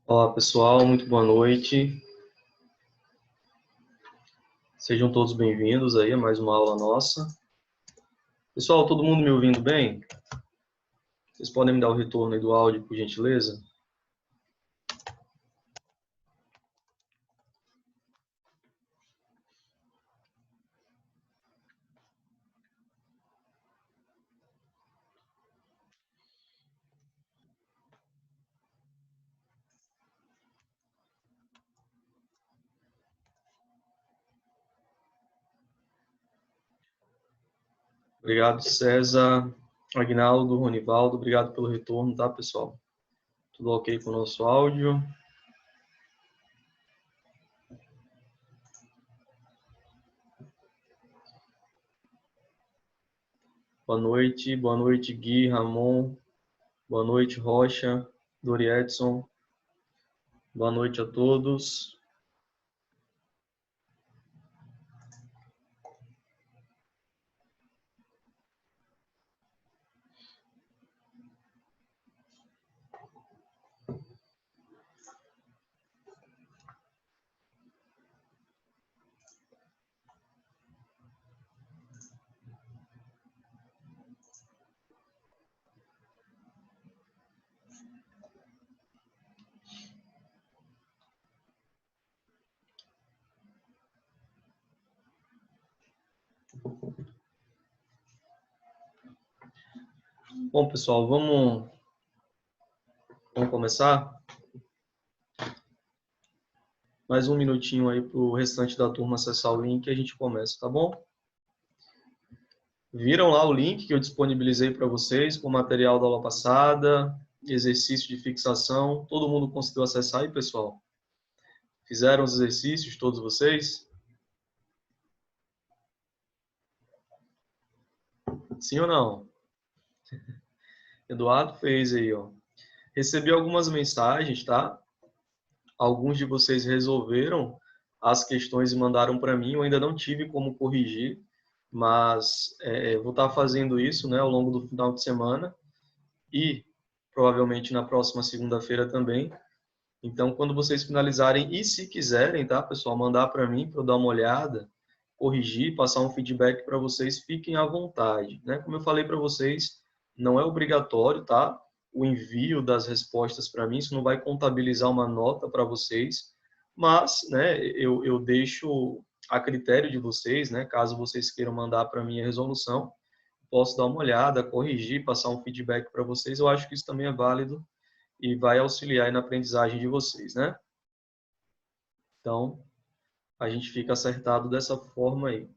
Olá pessoal, muito boa noite. Sejam todos bem-vindos aí a mais uma aula nossa. Pessoal, todo mundo me ouvindo bem? Vocês podem me dar o retorno aí do áudio, por gentileza? Obrigado, César, Agnaldo, Ronivaldo, obrigado pelo retorno, tá, pessoal? Tudo ok com o nosso áudio? Boa noite, Gui, Ramon, boa noite, Rocha, Dori Edson, boa noite a todos. Bom, pessoal, vamos começar? Mais um minutinho aí para o restante da turma acessar o link e a gente começa, tá bom? Viram lá o link que eu disponibilizei para vocês com o material da aula passada, exercício de fixação. Todo mundo conseguiu acessar aí, pessoal? Fizeram os exercícios, todos vocês? Sim ou não? Eduardo fez aí, ó. Recebi algumas mensagens, tá? Alguns de vocês resolveram as questões e mandaram para mim. Eu ainda não tive como corrigir, mas vou estar fazendo isso, né, ao longo do final de semana e provavelmente na próxima segunda-feira também. Então, quando vocês finalizarem e se quiserem, tá, pessoal, mandar para mim para eu dar uma olhada, corrigir, passar um feedback para vocês, fiquem à vontade, né? Como eu falei para vocês, não é obrigatório, tá? O envio das respostas para mim, isso não vai contabilizar uma nota para vocês, mas, né, eu deixo a critério de vocês, né? Caso vocês queiram mandar para mim a resolução, posso dar uma olhada, corrigir, passar um feedback para vocês. Eu acho que isso também é válido e vai auxiliar na aprendizagem de vocês, né? Então, a gente fica acertado dessa forma aí.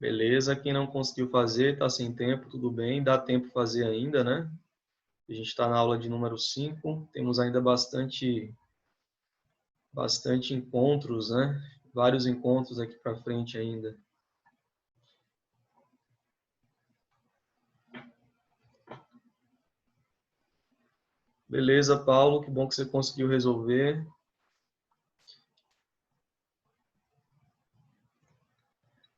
Beleza? Quem não conseguiu fazer, está sem tempo, tudo bem, dá tempo fazer ainda, né? A gente está na aula de número 5, temos ainda bastante encontros, né? Vários encontros aqui para frente ainda. Beleza, Paulo, que bom que você conseguiu resolver.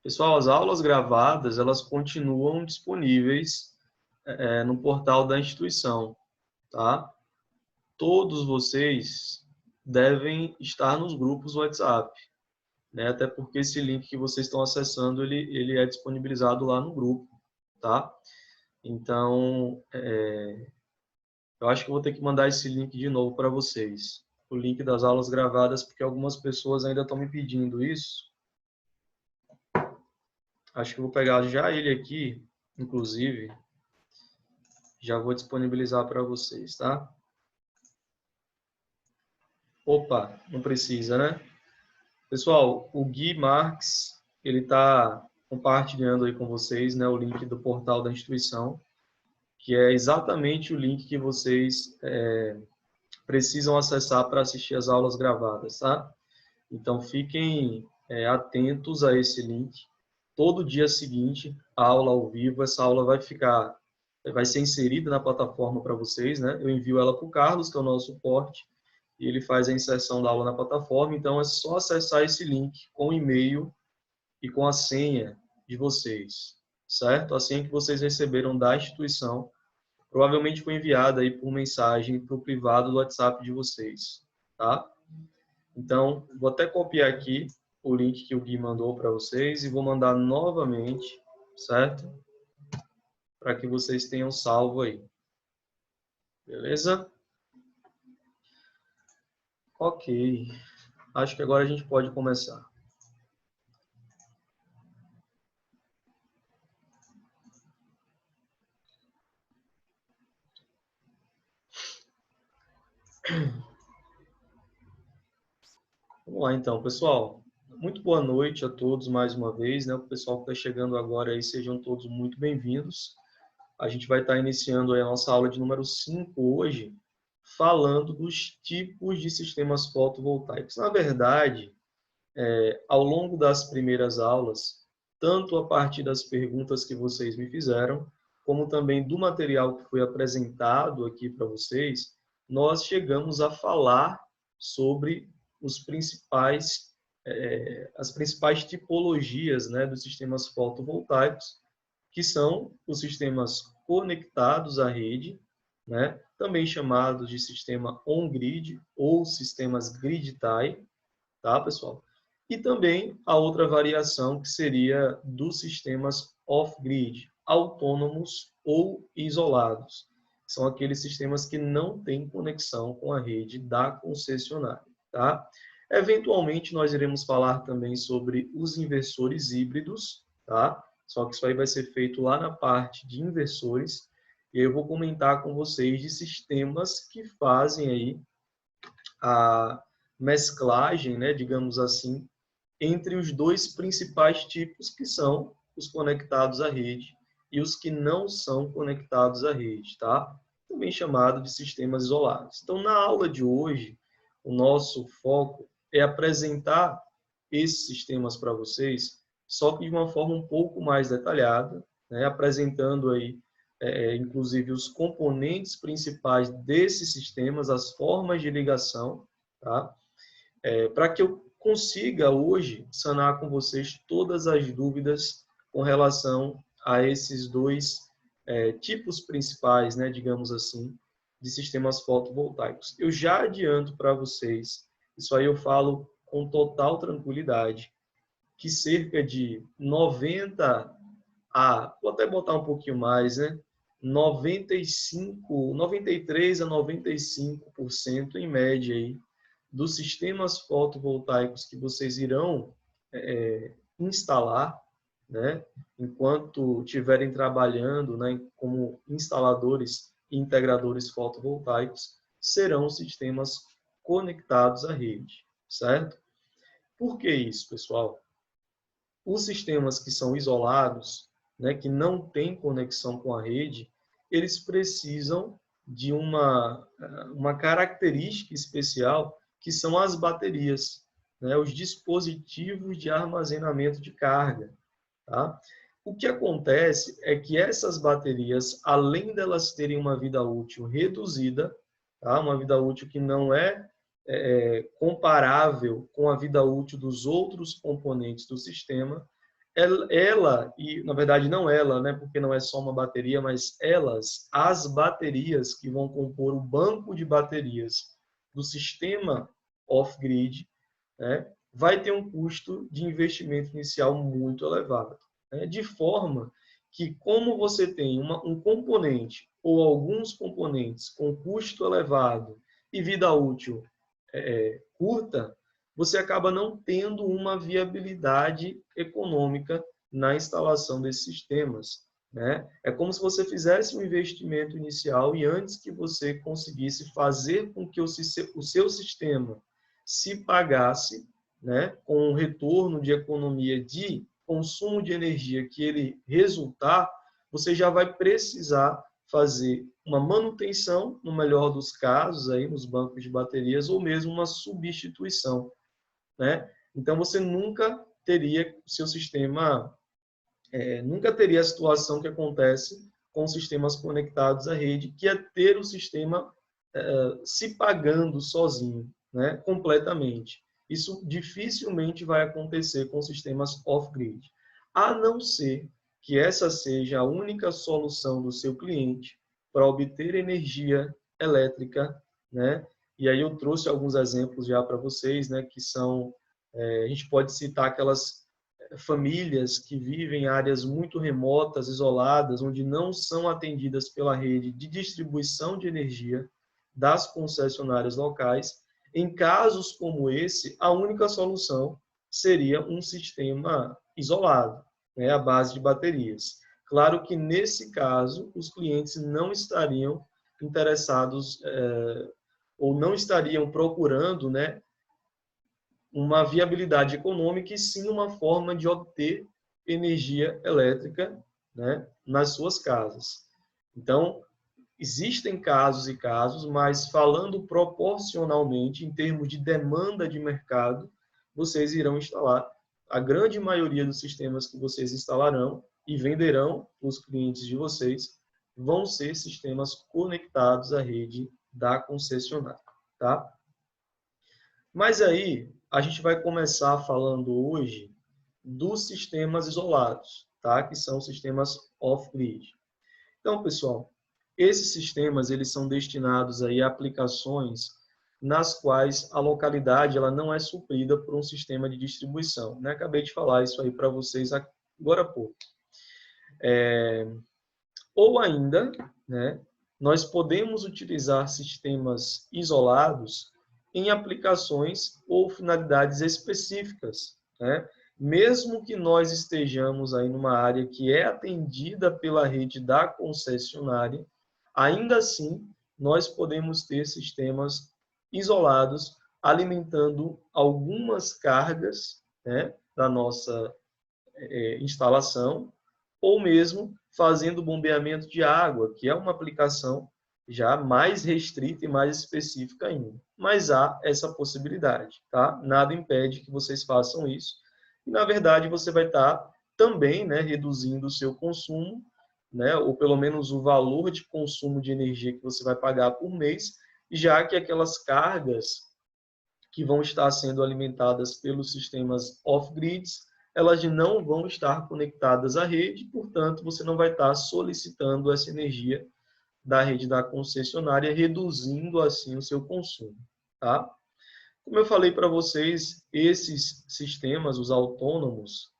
Pessoal, as aulas gravadas, elas continuam disponíveis no portal da instituição, tá? Todos vocês devem estar nos grupos WhatsApp, né? Até porque esse link que vocês estão acessando, ele é disponibilizado lá no grupo, tá? Então, eu acho que eu vou ter que mandar esse link de novo para vocês. O link das aulas gravadas, porque algumas pessoas ainda estão me pedindo isso. Acho que eu vou pegar já ele aqui, inclusive, já vou disponibilizar para vocês, tá? Opa, não precisa, né? Pessoal, o Gui Marques, ele está compartilhando aí com vocês, né, o link do portal da instituição, que é exatamente o link que vocês precisam acessar para assistir as aulas gravadas, tá? Então, fiquem atentos a esse link. Todo dia seguinte, a aula ao vivo, essa aula vai ser inserida na plataforma para vocês, né? Eu envio ela para o Carlos, que é o nosso suporte, e ele faz a inserção da aula na plataforma. Então, é só acessar esse link com o e-mail e com a senha de vocês, certo? A senha que vocês receberam da instituição, provavelmente foi enviada aí por mensagem para o privado do WhatsApp de vocês, tá? Então, vou até copiar aqui o link que o Gui mandou para vocês e vou mandar novamente, certo? Para que vocês tenham salvo aí. Beleza? Ok. Acho que agora a gente pode começar. Vamos lá então, pessoal. Muito boa noite a todos mais uma vez, né? O pessoal que está chegando agora aí, sejam todos muito bem-vindos. A gente vai estar iniciando aí a nossa aula de número 5 hoje, falando dos tipos de sistemas fotovoltaicos. Na verdade, ao longo das primeiras aulas, tanto a partir das perguntas que vocês me fizeram, como também do material que foi apresentado aqui para vocês, nós chegamos a falar sobre os principais, as principais tipologias, né, dos sistemas fotovoltaicos, que são os sistemas conectados à rede, né, também chamados de sistema on-grid ou sistemas grid-tie, tá, pessoal? E também a outra variação que seria dos sistemas off-grid, autônomos ou isolados. São aqueles sistemas que não têm conexão com a rede da concessionária, tá? Eventualmente, nós iremos falar também sobre os inversores híbridos, tá? Só que isso aí vai ser feito lá na parte de inversores. E eu vou comentar com vocês de sistemas que fazem aí a mesclagem, né, digamos assim, entre os dois principais tipos, que são os conectados à rede e os que não são conectados à rede, tá? Também chamado de sistemas isolados. Então, na aula de hoje, o nosso foco é apresentar esses sistemas para vocês, só que de uma forma um pouco mais detalhada, né? Apresentando aí, inclusive, os componentes principais desses sistemas, as formas de ligação, tá? Para que eu consiga hoje sanar com vocês todas as dúvidas com relação a esses dois tipos principais, né, digamos assim, de sistemas fotovoltaicos. Eu já adianto para vocês, isso aí eu falo com total tranquilidade, que cerca de 90 vou até botar um pouquinho mais, né? 93 a 95% em média aí, dos sistemas fotovoltaicos que vocês irão instalar, né, enquanto estiverem trabalhando, né, como instaladores e integradores fotovoltaicos, serão sistemas conectados à rede, certo? Por que isso, pessoal? Os sistemas que são isolados, né, que não têm conexão com a rede, eles precisam de uma característica especial, que são as baterias, né, os dispositivos de armazenamento de carga. Tá? O que acontece é que essas baterias, além delas terem uma vida útil reduzida, tá? Uma vida útil que não é comparável com a vida útil dos outros componentes do sistema, e na verdade não ela, né, porque não é só uma bateria, mas as baterias que vão compor o banco de baterias do sistema off-grid, né, vai ter um custo de investimento inicial muito elevado, né, de forma que, como você tem um componente ou alguns componentes com custo elevado e vida útil curta, você acaba não tendo uma viabilidade econômica na instalação desses sistemas, né? É como se você fizesse um investimento inicial e antes que você conseguisse fazer com que o seu sistema se pagasse, né, com um retorno de economia de consumo de energia que ele resultar, você já vai precisar fazer uma manutenção, no melhor dos casos, aí nos bancos de baterias, ou mesmo uma substituição, né? Então, você nunca teria o seu sistema, nunca teria a situação que acontece com sistemas conectados à rede, que é ter o sistema se pagando sozinho, né? Completamente. Isso dificilmente vai acontecer com sistemas off-grid, a não ser que essa seja a única solução do seu cliente para obter energia elétrica, né? E aí eu trouxe alguns exemplos já para vocês, né? Que são, a gente pode citar aquelas famílias que vivem em áreas muito remotas, isoladas, onde não são atendidas pela rede de distribuição de energia das concessionárias locais. Em casos como esse, a única solução seria um sistema isolado, né, à base de baterias. Claro que, nesse caso, os clientes não estariam interessados ou não estariam procurando, né, uma viabilidade econômica e sim uma forma de obter energia elétrica, né, nas suas casas. Então, existem casos e casos, mas falando proporcionalmente, em termos de demanda de mercado, vocês irão instalar. A grande maioria dos sistemas que vocês instalarão e venderão para os clientes de vocês vão ser sistemas conectados à rede da concessionária, tá? Mas aí, a gente vai começar falando hoje dos sistemas isolados, tá? Que são sistemas off-grid. Então, pessoal, esses sistemas eles são destinados aí a aplicações nas quais a localidade ela não é suprida por um sistema de distribuição, né? Acabei de falar isso aí para vocês agora há pouco. Ou ainda, né, nós podemos utilizar sistemas isolados em aplicações ou finalidades específicas, né? Mesmo que nós estejamos aí numa área que é atendida pela rede da concessionária, ainda assim nós podemos ter sistemas isolados alimentando algumas cargas, né, da nossa instalação, ou mesmo fazendo bombeamento de água, que é uma aplicação já mais restrita e mais específica ainda. Mas há essa possibilidade, tá? Nada impede que vocês façam isso. E, na verdade, você vai estar também, né, reduzindo o seu consumo, né, ou pelo menos o valor de consumo de energia que você vai pagar por mês, já que aquelas cargas que vão estar sendo alimentadas pelos sistemas off-grids, elas não vão estar conectadas à rede, portanto, você não vai estar solicitando essa energia da rede da concessionária, reduzindo assim o seu consumo, tá? Como eu falei para vocês, esses sistemas, os autônomos,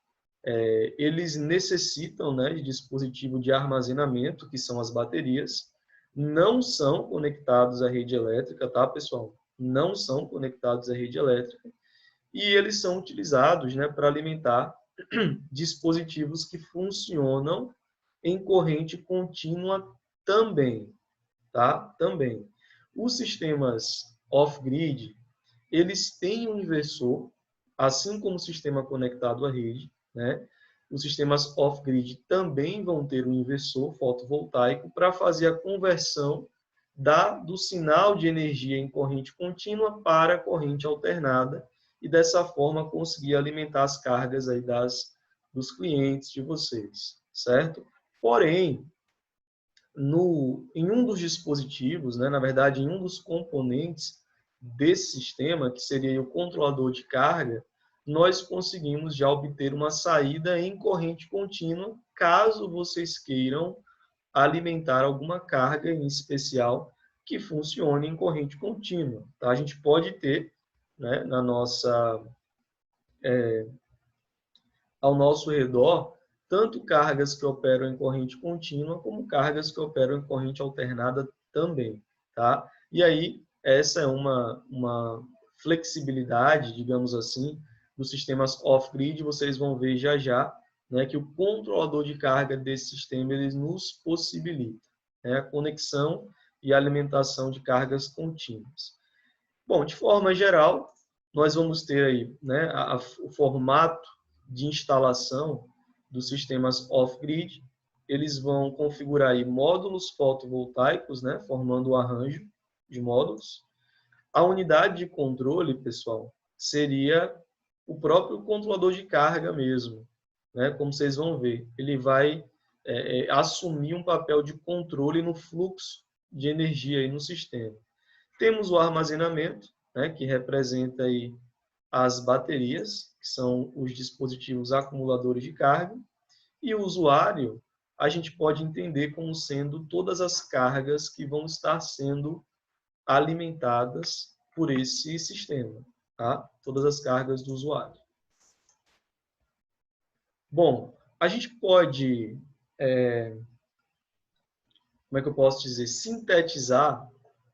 eles necessitam, né, de dispositivo de armazenamento, que são as baterias, não são conectados à rede elétrica, tá, pessoal? Não são conectados à rede elétrica e eles são utilizados, né, para alimentar dispositivos que funcionam em corrente contínua também, tá? Também. Os sistemas off-grid, eles têm um inversor, assim como o sistema conectado à rede, né? Os sistemas off-grid também vão ter um inversor fotovoltaico para fazer a conversão do sinal de energia em corrente contínua para corrente alternada e dessa forma conseguir alimentar as cargas aí dos clientes de vocês, certo? Porém, em um dos dispositivos, né, na verdade, em um dos componentes desse sistema, que seria o controlador de carga, nós conseguimos já obter uma saída em corrente contínua, caso vocês queiram alimentar alguma carga em especial que funcione em corrente contínua. Tá? A gente pode ter, né, ao nosso redor, tanto cargas que operam em corrente contínua, como cargas que operam em corrente alternada também. Tá? E aí, essa é uma flexibilidade, digamos assim, dos sistemas off-grid. Vocês vão ver já já, né, que o controlador de carga desse sistema ele nos possibilita, né, a conexão e alimentação de cargas contínuas. Bom, de forma geral, nós vamos ter aí, né, o formato de instalação dos sistemas off-grid. Eles vão configurar aí módulos fotovoltaicos, né, formando o arranjo de módulos. A unidade de controle, pessoal, seria o próprio controlador de carga mesmo, né? Como vocês vão ver, ele vai assumir um papel de controle no fluxo de energia aí no sistema. Temos o armazenamento, né, que representa aí as baterias, que são os dispositivos acumuladores de carga, e o usuário, a gente pode entender como sendo todas as cargas que vão estar sendo alimentadas por esse sistema, tá? Todas as cargas do usuário. Bom, a gente pode, como é que eu posso dizer, sintetizar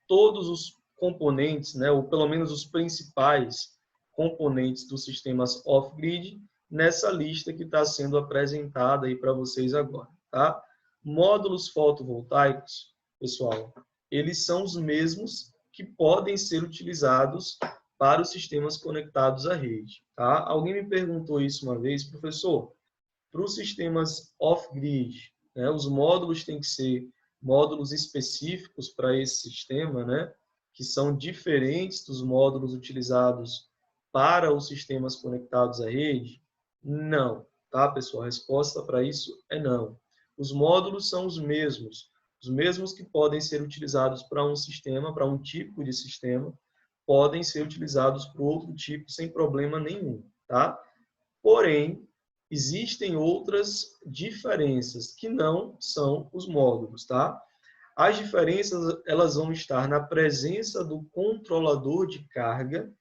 todos os componentes, né, ou pelo menos os principais componentes dos sistemas off-grid nessa lista que está sendo apresentada aí para vocês agora, tá? Módulos fotovoltaicos, pessoal, eles são os mesmos que podem ser utilizados para os sistemas conectados à rede, tá? Alguém me perguntou isso uma vez, professor, para os sistemas off-grid, né, os módulos têm que ser módulos específicos para esse sistema, né, que são diferentes dos módulos utilizados para os sistemas conectados à rede? Não, tá, pessoal? A resposta para isso é não. Os módulos são os mesmos que podem ser utilizados para um sistema, para um tipo de sistema, podem ser utilizados para outro tipo sem problema nenhum, tá? Porém, existem outras diferenças que não são os módulos, tá? As diferenças, elas vão estar na presença do controlador de carga,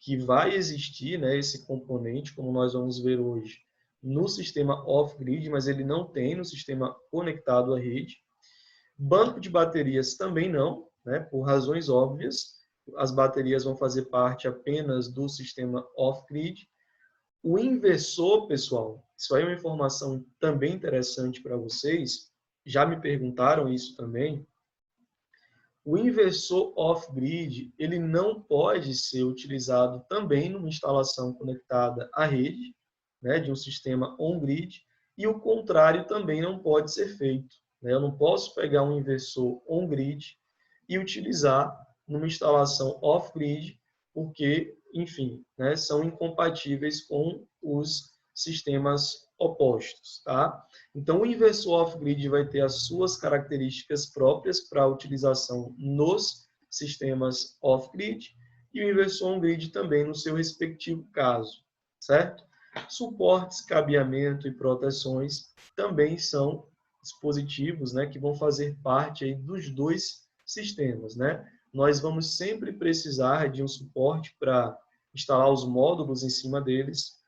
que vai existir, né, esse componente, como nós vamos ver hoje, no sistema off-grid, mas ele não tem no sistema conectado à rede. Banco de baterias também não, né, por razões óbvias. As baterias vão fazer parte apenas do sistema off-grid. O inversor, pessoal, isso aí é uma informação também interessante para vocês, já me perguntaram isso também. O inversor off-grid, ele não pode ser utilizado também numa instalação conectada à rede, né, de um sistema on-grid, e o contrário também não pode ser feito, né? Eu não posso pegar um inversor on-grid e utilizar numa instalação off-grid, porque, enfim, né, são incompatíveis com os sistemas opostos, tá? Então, o inversor off-grid vai ter as suas características próprias para utilização nos sistemas off-grid e o inversor on-grid também no seu respectivo caso, certo? Suportes, cabeamento e proteções também são dispositivos, né, que vão fazer parte aí dos dois sistemas, né? Nós vamos sempre precisar de um suporte para instalar os módulos em cima deles,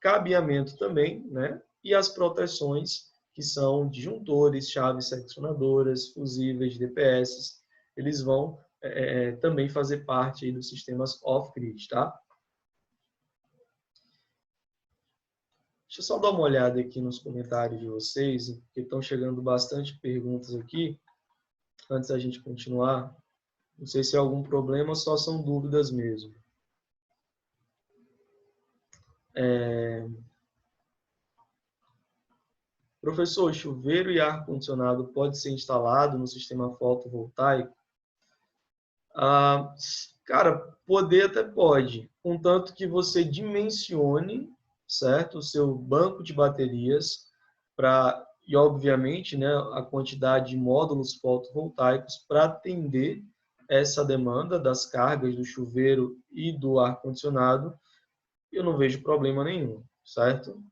cabeamento também, né? E as proteções, que são disjuntores, chaves seccionadoras, fusíveis, DPS, eles vão também fazer parte aí dos sistemas off-grid, tá? Deixa eu só dar uma olhada aqui nos comentários de vocês, porque estão chegando bastante perguntas aqui, antes da gente continuar. Não sei se é algum problema ou só são dúvidas mesmo. Professor, chuveiro e ar-condicionado pode ser instalado no sistema fotovoltaico? Cara, poder até pode, contanto que você dimensione, certo, o seu banco de baterias e, obviamente, né, a quantidade de módulos fotovoltaicos para atender essa demanda das cargas do chuveiro e do ar-condicionado. Eu não vejo problema nenhum, certo?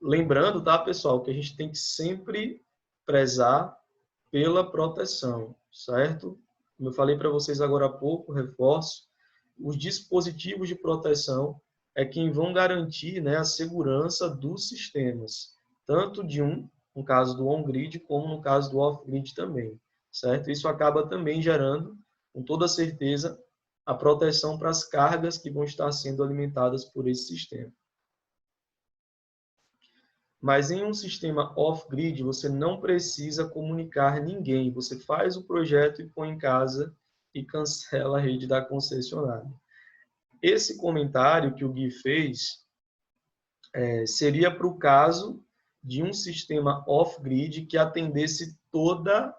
Lembrando, tá, pessoal, que a gente tem que sempre prezar pela proteção, certo? Como eu falei para vocês agora há pouco, reforço, os dispositivos de proteção é quem vão garantir, né, a segurança dos sistemas, tanto no caso do on-grid, como no caso do off-grid também, certo? Isso acaba também gerando, com toda certeza, a proteção para as cargas que vão estar sendo alimentadas por esse sistema. Mas em um sistema off-grid, você não precisa comunicar ninguém. Você faz o projeto e põe em casa e cancela a rede da concessionária. Esse comentário que o Gui fez seria para o caso de um sistema off-grid que atendesse todas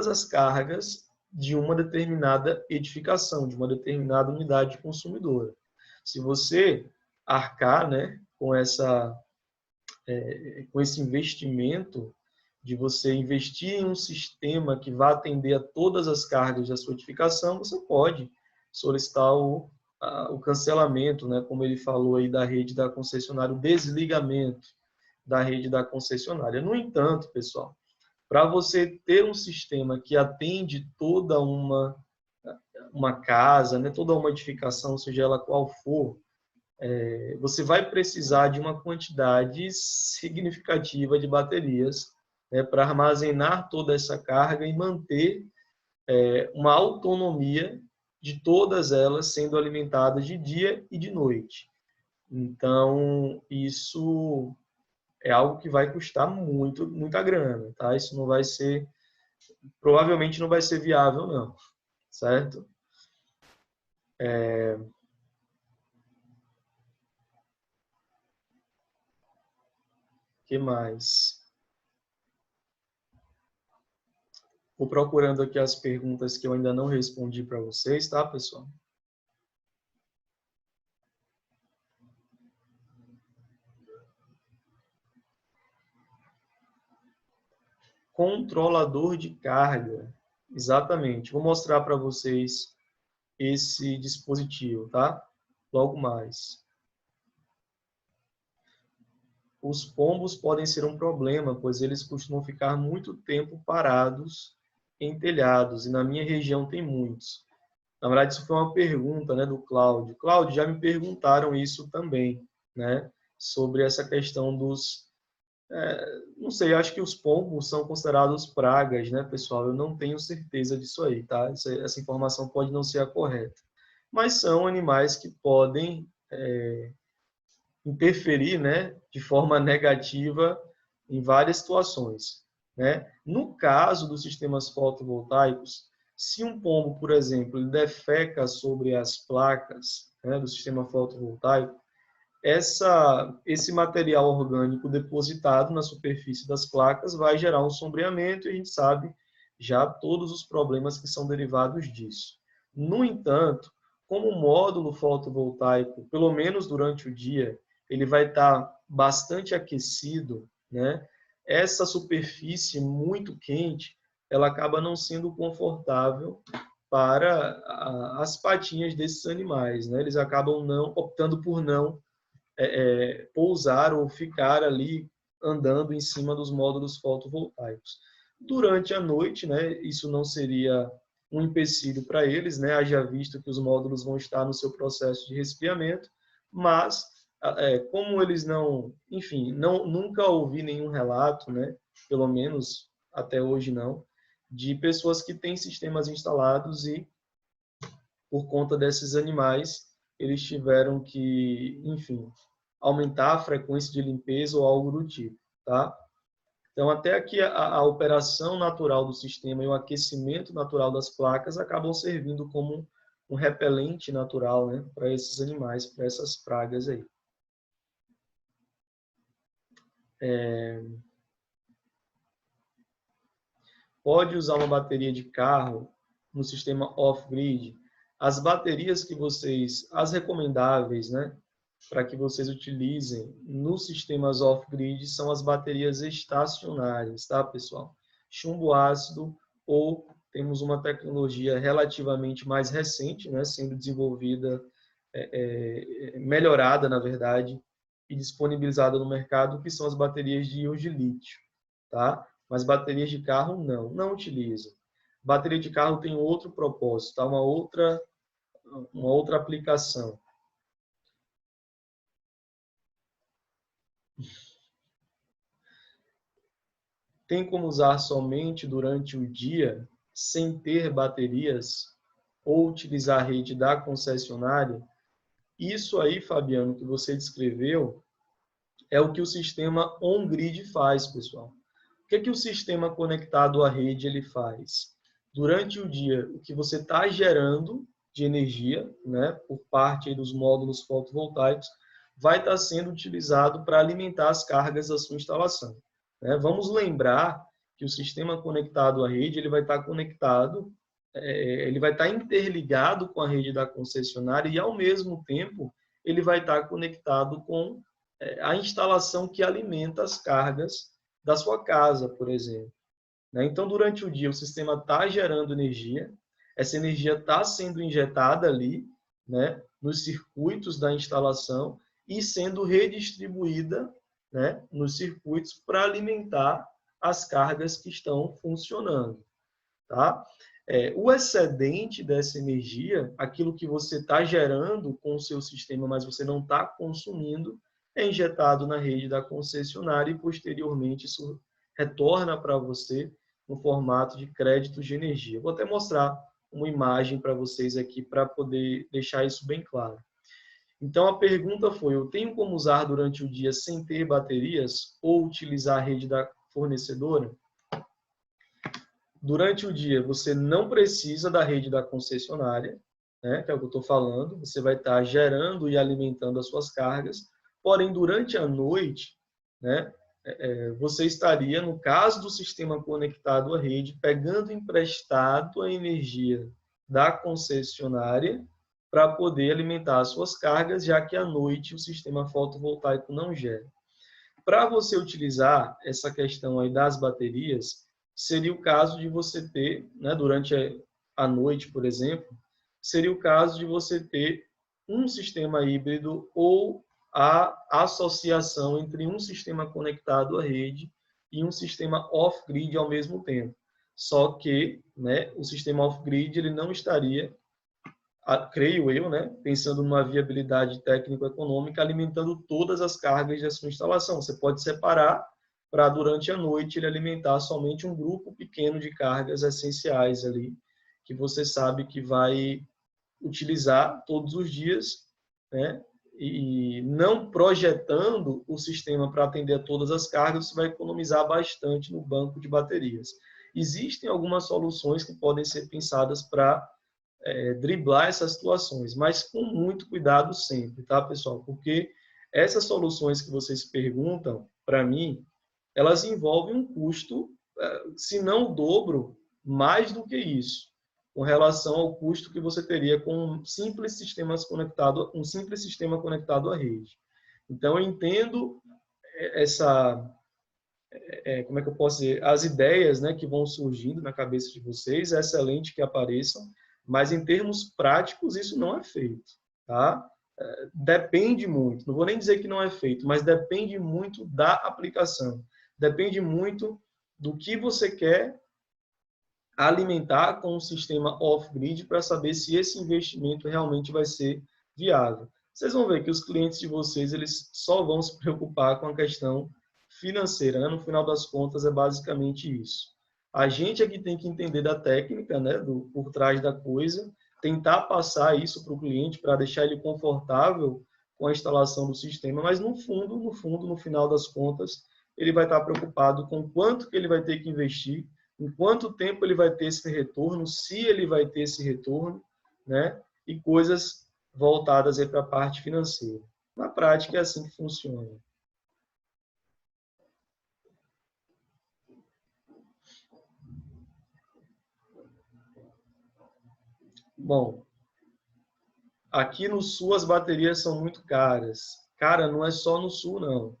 as cargas de uma determinada edificação, de uma determinada unidade consumidora. Se você arcar, né, com esse investimento de você investir em um sistema que vai atender a todas as cargas da sua edificação, você pode solicitar o cancelamento, né, como ele falou aí da rede da concessionária, o desligamento da rede da concessionária. No entanto, pessoal, para você ter um sistema que atende toda uma casa, né, toda uma edificação, seja ela qual for, você vai precisar de uma quantidade significativa de baterias, né, para armazenar toda essa carga e manter uma autonomia de todas elas sendo alimentadas de dia e de noite. Então, isso é algo que vai custar muita grana, tá? Isso não vai ser, provavelmente não vai ser viável, não, certo? Que mais? Vou procurando aqui as perguntas que eu ainda não respondi para vocês, tá, pessoal? Controlador de carga. Exatamente. Vou mostrar para vocês esse dispositivo, tá? Logo mais. Os pombos podem ser um problema, pois eles costumam ficar muito tempo parados em telhados, e na minha região tem muitos. Na verdade, isso foi uma pergunta, né, do Cláudio. Cláudio, já me perguntaram isso também, né, sobre essa questão dos... não sei, acho que os pombos são considerados pragas, né, pessoal? Eu não tenho certeza disso aí, tá? Essa informação pode não ser a correta. Mas são animais que podem interferir, né, de forma negativa em várias situações, né? No caso dos sistemas fotovoltaicos, se um pombo, por exemplo, ele defeca sobre as placas, né, do sistema fotovoltaico, esse material orgânico depositado na superfície das placas vai gerar um sombreamento e a gente sabe já todos os problemas que são derivados disso. No entanto, como o módulo fotovoltaico, pelo menos durante o dia, ele vai estar bastante aquecido, né? Essa superfície muito quente, ela acaba não sendo confortável para as patinhas desses animais, né? Eles acabam optando por não pousar ou ficar ali andando em cima dos módulos fotovoltaicos. Durante a noite, né, isso não seria um empecilho para eles, né, haja visto que os módulos vão estar no seu processo de resfriamento, mas como eles não, enfim, nunca ouvi nenhum relato, né, pelo menos até hoje não, de pessoas que têm sistemas instalados e por conta desses animais eles tiveram que, enfim, aumentar a frequência de limpeza ou algo do tipo, tá? Então, até aqui, a operação natural do sistema e o aquecimento natural das placas acabam servindo como um repelente natural, né, para esses animais, para essas pragas aí. Pode usar uma bateria de carro no sistema off-grid. As baterias que vocês, as recomendáveis, né, para que vocês utilizem nos sistemas off-grid são as baterias estacionárias, tá, pessoal? Chumbo ácido, ou temos uma tecnologia relativamente mais recente, né, sendo desenvolvida, melhorada, na verdade, e disponibilizada no mercado, que são as baterias de íons de lítio, tá? Mas baterias de carro não utilizo. Bateria de carro tem outro propósito, tá? Uma outra aplicação. Tem como usar somente durante o dia, sem ter baterias, ou utilizar a rede da concessionária? Isso aí, Fabiano, que você descreveu, é o que o sistema on-grid faz, pessoal. O que o sistema conectado à rede ele faz? Durante o dia, o que você está gerando de energia, né, por parte aí dos módulos fotovoltaicos, vai estar sendo utilizado para alimentar as cargas da sua instalação. Né? Vamos lembrar que o sistema conectado à rede ele vai estar conectado, ele vai estar interligado com a rede da concessionária e, ao mesmo tempo, ele vai estar conectado com a instalação que alimenta as cargas da sua casa, por exemplo. Então, durante o dia, o sistema está gerando energia, essa energia está sendo injetada ali, né, nos circuitos da instalação e sendo redistribuída, né, nos circuitos para alimentar as cargas que estão funcionando. Tá? O excedente dessa energia, aquilo que você está gerando com o seu sistema, mas você não está consumindo, é injetado na rede da concessionária e, posteriormente, isso retorna para você no formato de créditos de energia. Vou até mostrar uma imagem para vocês aqui para poder deixar isso bem claro. Então, a pergunta foi, eu tenho como usar durante o dia sem ter baterias ou utilizar a rede da fornecedora? Durante o dia, você não precisa da rede da concessionária, né, que é o que eu estou falando, você vai estar gerando e alimentando as suas cargas, porém, durante a noite, né, você estaria, no caso do sistema conectado à rede, pegando emprestado a energia da concessionária para poder alimentar as suas cargas, já que à noite o sistema fotovoltaico não gera. Para você utilizar essa questão aí das baterias, seria o caso de você ter, né, durante a noite, por exemplo, seria o caso de você ter um sistema híbrido ou a associação entre um sistema conectado à rede e um sistema off-grid ao mesmo tempo. Só que, né, o sistema off-grid ele não estaria, creio eu, né, pensando numa viabilidade técnico-econômica, alimentando todas as cargas da sua instalação. Você pode separar para, durante a noite, ele alimentar somente um grupo pequeno de cargas essenciais ali, que você sabe que vai utilizar todos os dias, né, e não projetando o sistema para atender a todas as cargas, você vai economizar bastante no banco de baterias. Existem algumas soluções que podem ser pensadas para driblar essas situações, mas com muito cuidado sempre, tá, pessoal? Porque essas soluções que vocês perguntam, para mim, elas envolvem um custo, se não o dobro, mais do que isso, com relação ao custo que você teria com um simples sistema conectado à rede. Então, eu entendo como é que eu posso dizer, as ideias, né, que vão surgindo na cabeça de vocês, é excelente que apareçam, mas em termos práticos isso não é feito, tá? Depende muito, não vou nem dizer que não é feito, mas depende muito da aplicação, depende muito do que você quer alimentar com o sistema off-grid para saber se esse investimento realmente vai ser viável. Vocês vão ver que os clientes de vocês eles só vão se preocupar com a questão financeira, né? No final das contas é basicamente isso. A gente é que tem que entender da técnica, né, por trás da coisa, tentar passar isso para o cliente para deixar ele confortável com a instalação do sistema, mas no fundo, no final das contas, ele vai estar preocupado com quanto que ele vai ter que investir, em quanto tempo ele vai ter esse retorno, se ele vai ter esse retorno, né, e coisas voltadas para a parte financeira. Na prática é assim que funciona. Bom, aqui no Sul as baterias são muito caras. Cara, não é só no Sul, não.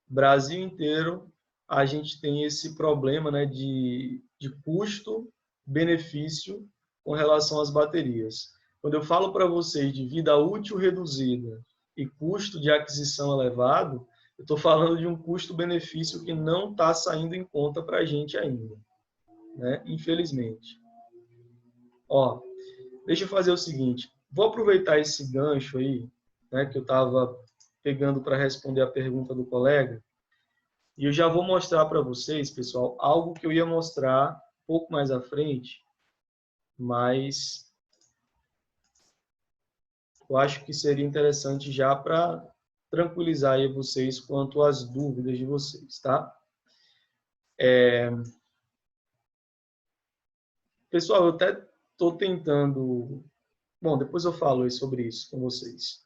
Brasil inteiro a gente tem esse problema, né, de custo-benefício com relação às baterias. Quando eu falo para vocês de vida útil reduzida e custo de aquisição elevado, eu estou falando de um custo-benefício que não está saindo em conta para a gente ainda, né? Infelizmente. Ó, deixa eu fazer o seguinte, vou aproveitar esse gancho aí, né, que eu estava pegando para responder a pergunta do colega, e eu já vou mostrar para vocês, pessoal, algo que eu ia mostrar um pouco mais à frente, mas eu acho que seria interessante já para tranquilizar aí vocês quanto às dúvidas de vocês, tá? Pessoal, eu até estou tentando... Bom, depois eu falo sobre isso com vocês.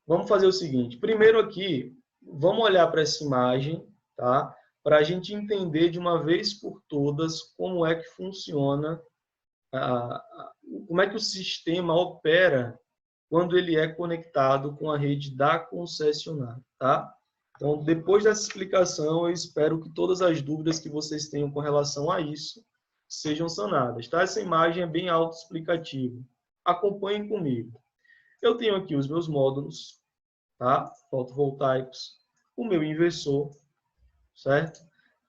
Vamos fazer o seguinte. Primeiro aqui, vamos olhar para essa imagem, tá? Para a gente entender de uma vez por todas como é que funciona, como é que o sistema opera quando ele é conectado com a rede da concessionária, tá? Então, depois dessa explicação, eu espero que todas as dúvidas que vocês tenham com relação a isso sejam sanadas, tá? Essa imagem é bem autoexplicativa. Acompanhem comigo. Eu tenho aqui os meus módulos, tá? Fotovoltaicos. o meu inversor, certo?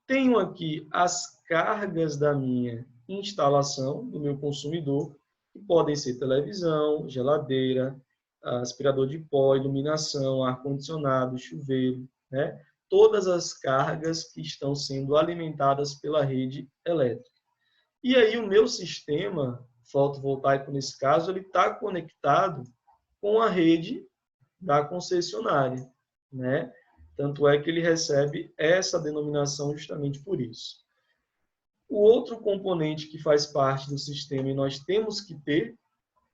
Tenho aqui as cargas da minha instalação, do meu consumidor, que podem ser televisão, geladeira, aspirador de pó, iluminação, ar-condicionado, chuveiro, né? Todas as cargas que estão sendo alimentadas pela rede elétrica. E aí o meu sistema fotovoltaico, nesse caso, ele está conectado com a rede da concessionária, né? Tanto é que ele recebe essa denominação justamente por isso. O outro componente que faz parte do sistema e nós temos que ter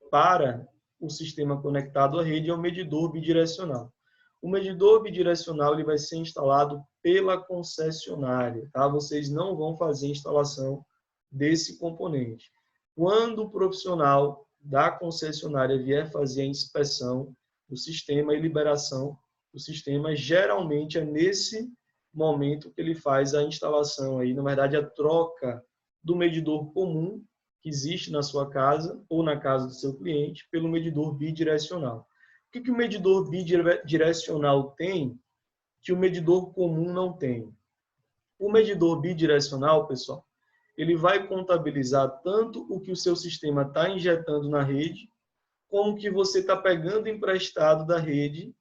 para o sistema conectado à rede é o medidor bidirecional. O medidor bidirecional ele vai ser instalado pela concessionária, tá? Vocês não vão fazer a instalação desse componente. Quando o profissional da concessionária vier fazer a inspeção do sistema e liberação do sistema, geralmente é nesse momento que ele faz a instalação, aí, na verdade, a troca do medidor comum que existe na sua casa ou na casa do seu cliente pelo medidor bidirecional. O que o medidor bidirecional tem que o medidor comum não tem? O medidor bidirecional, pessoal, ele vai contabilizar tanto o que o seu sistema está injetando na rede, como o que você está pegando emprestado da rede,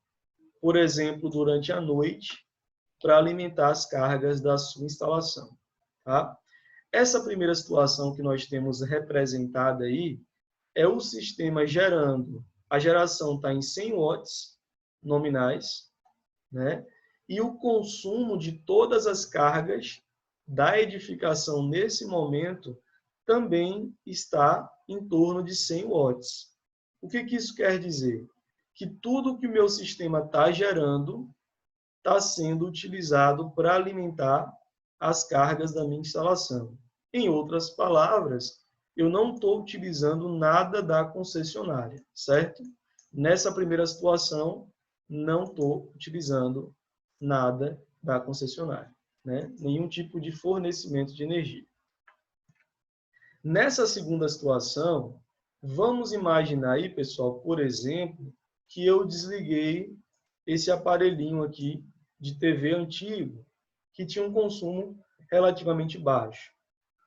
por exemplo, durante a noite, para alimentar as cargas da sua instalação. Tá? Essa primeira situação que nós temos representada aí é o sistema gerando. A geração está em 100 watts nominais, né? E o consumo de todas as cargas da edificação nesse momento também está em torno de 100 watts. O que isso quer dizer? Que tudo que o meu sistema está gerando está sendo utilizado para alimentar as cargas da minha instalação. Em outras palavras, eu não estou utilizando nada da concessionária, certo? Nessa primeira situação, não estou utilizando nada da concessionária, né? Nenhum tipo de fornecimento de energia. Nessa segunda situação, vamos imaginar aí, pessoal, por exemplo, que eu desliguei esse aparelhinho aqui de TV antigo, que tinha um consumo relativamente baixo.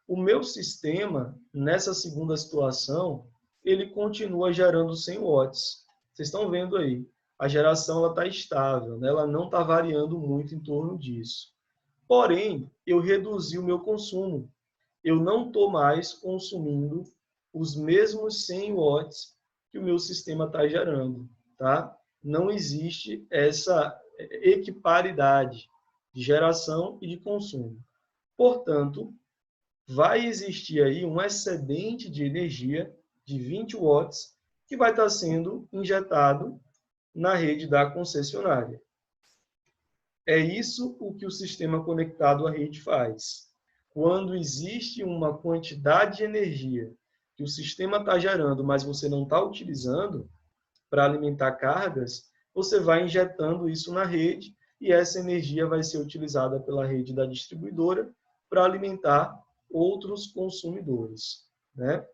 O meu sistema, nessa segunda situação, ele continua gerando 100 watts. Vocês estão vendo aí, a geração está estável, né? Ela não está variando muito em torno disso. Porém, eu reduzi o meu consumo. Eu não estou mais consumindo os mesmos 100 watts que o meu sistema está gerando, tá? Não existe essa equiparidade de geração e de consumo. Portanto, vai existir aí um excedente de energia de 20 watts que vai estar sendo injetado na rede da concessionária. É isso o que o sistema conectado à rede faz. Quando existe uma quantidade de energia que o sistema está gerando, mas você não está utilizando para alimentar cargas, você vai injetando isso na rede e essa energia vai ser utilizada pela rede da distribuidora para alimentar outros consumidores, né?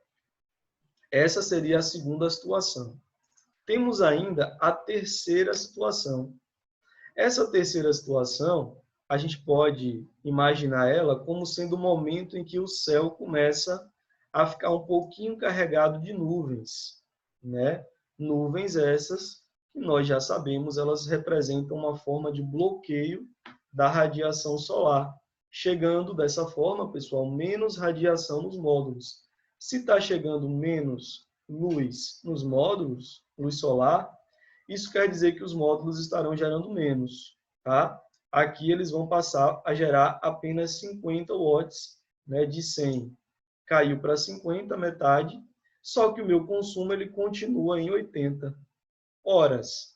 Essa seria a segunda situação. Temos ainda a terceira situação. Essa terceira situação, a gente pode imaginar ela como sendo o momento em que o céu começa a ficar um pouquinho carregado de nuvens, né? Nuvens essas que nós já sabemos, elas representam uma forma de bloqueio da radiação solar, chegando dessa forma, pessoal, menos radiação nos módulos. Se está chegando menos luz nos módulos, luz solar, isso quer dizer que os módulos estarão gerando menos, tá? Aqui eles vão passar a gerar apenas 50 watts, né, de 100. Caiu para 50, metade, só que o meu consumo ele continua em 80 horas.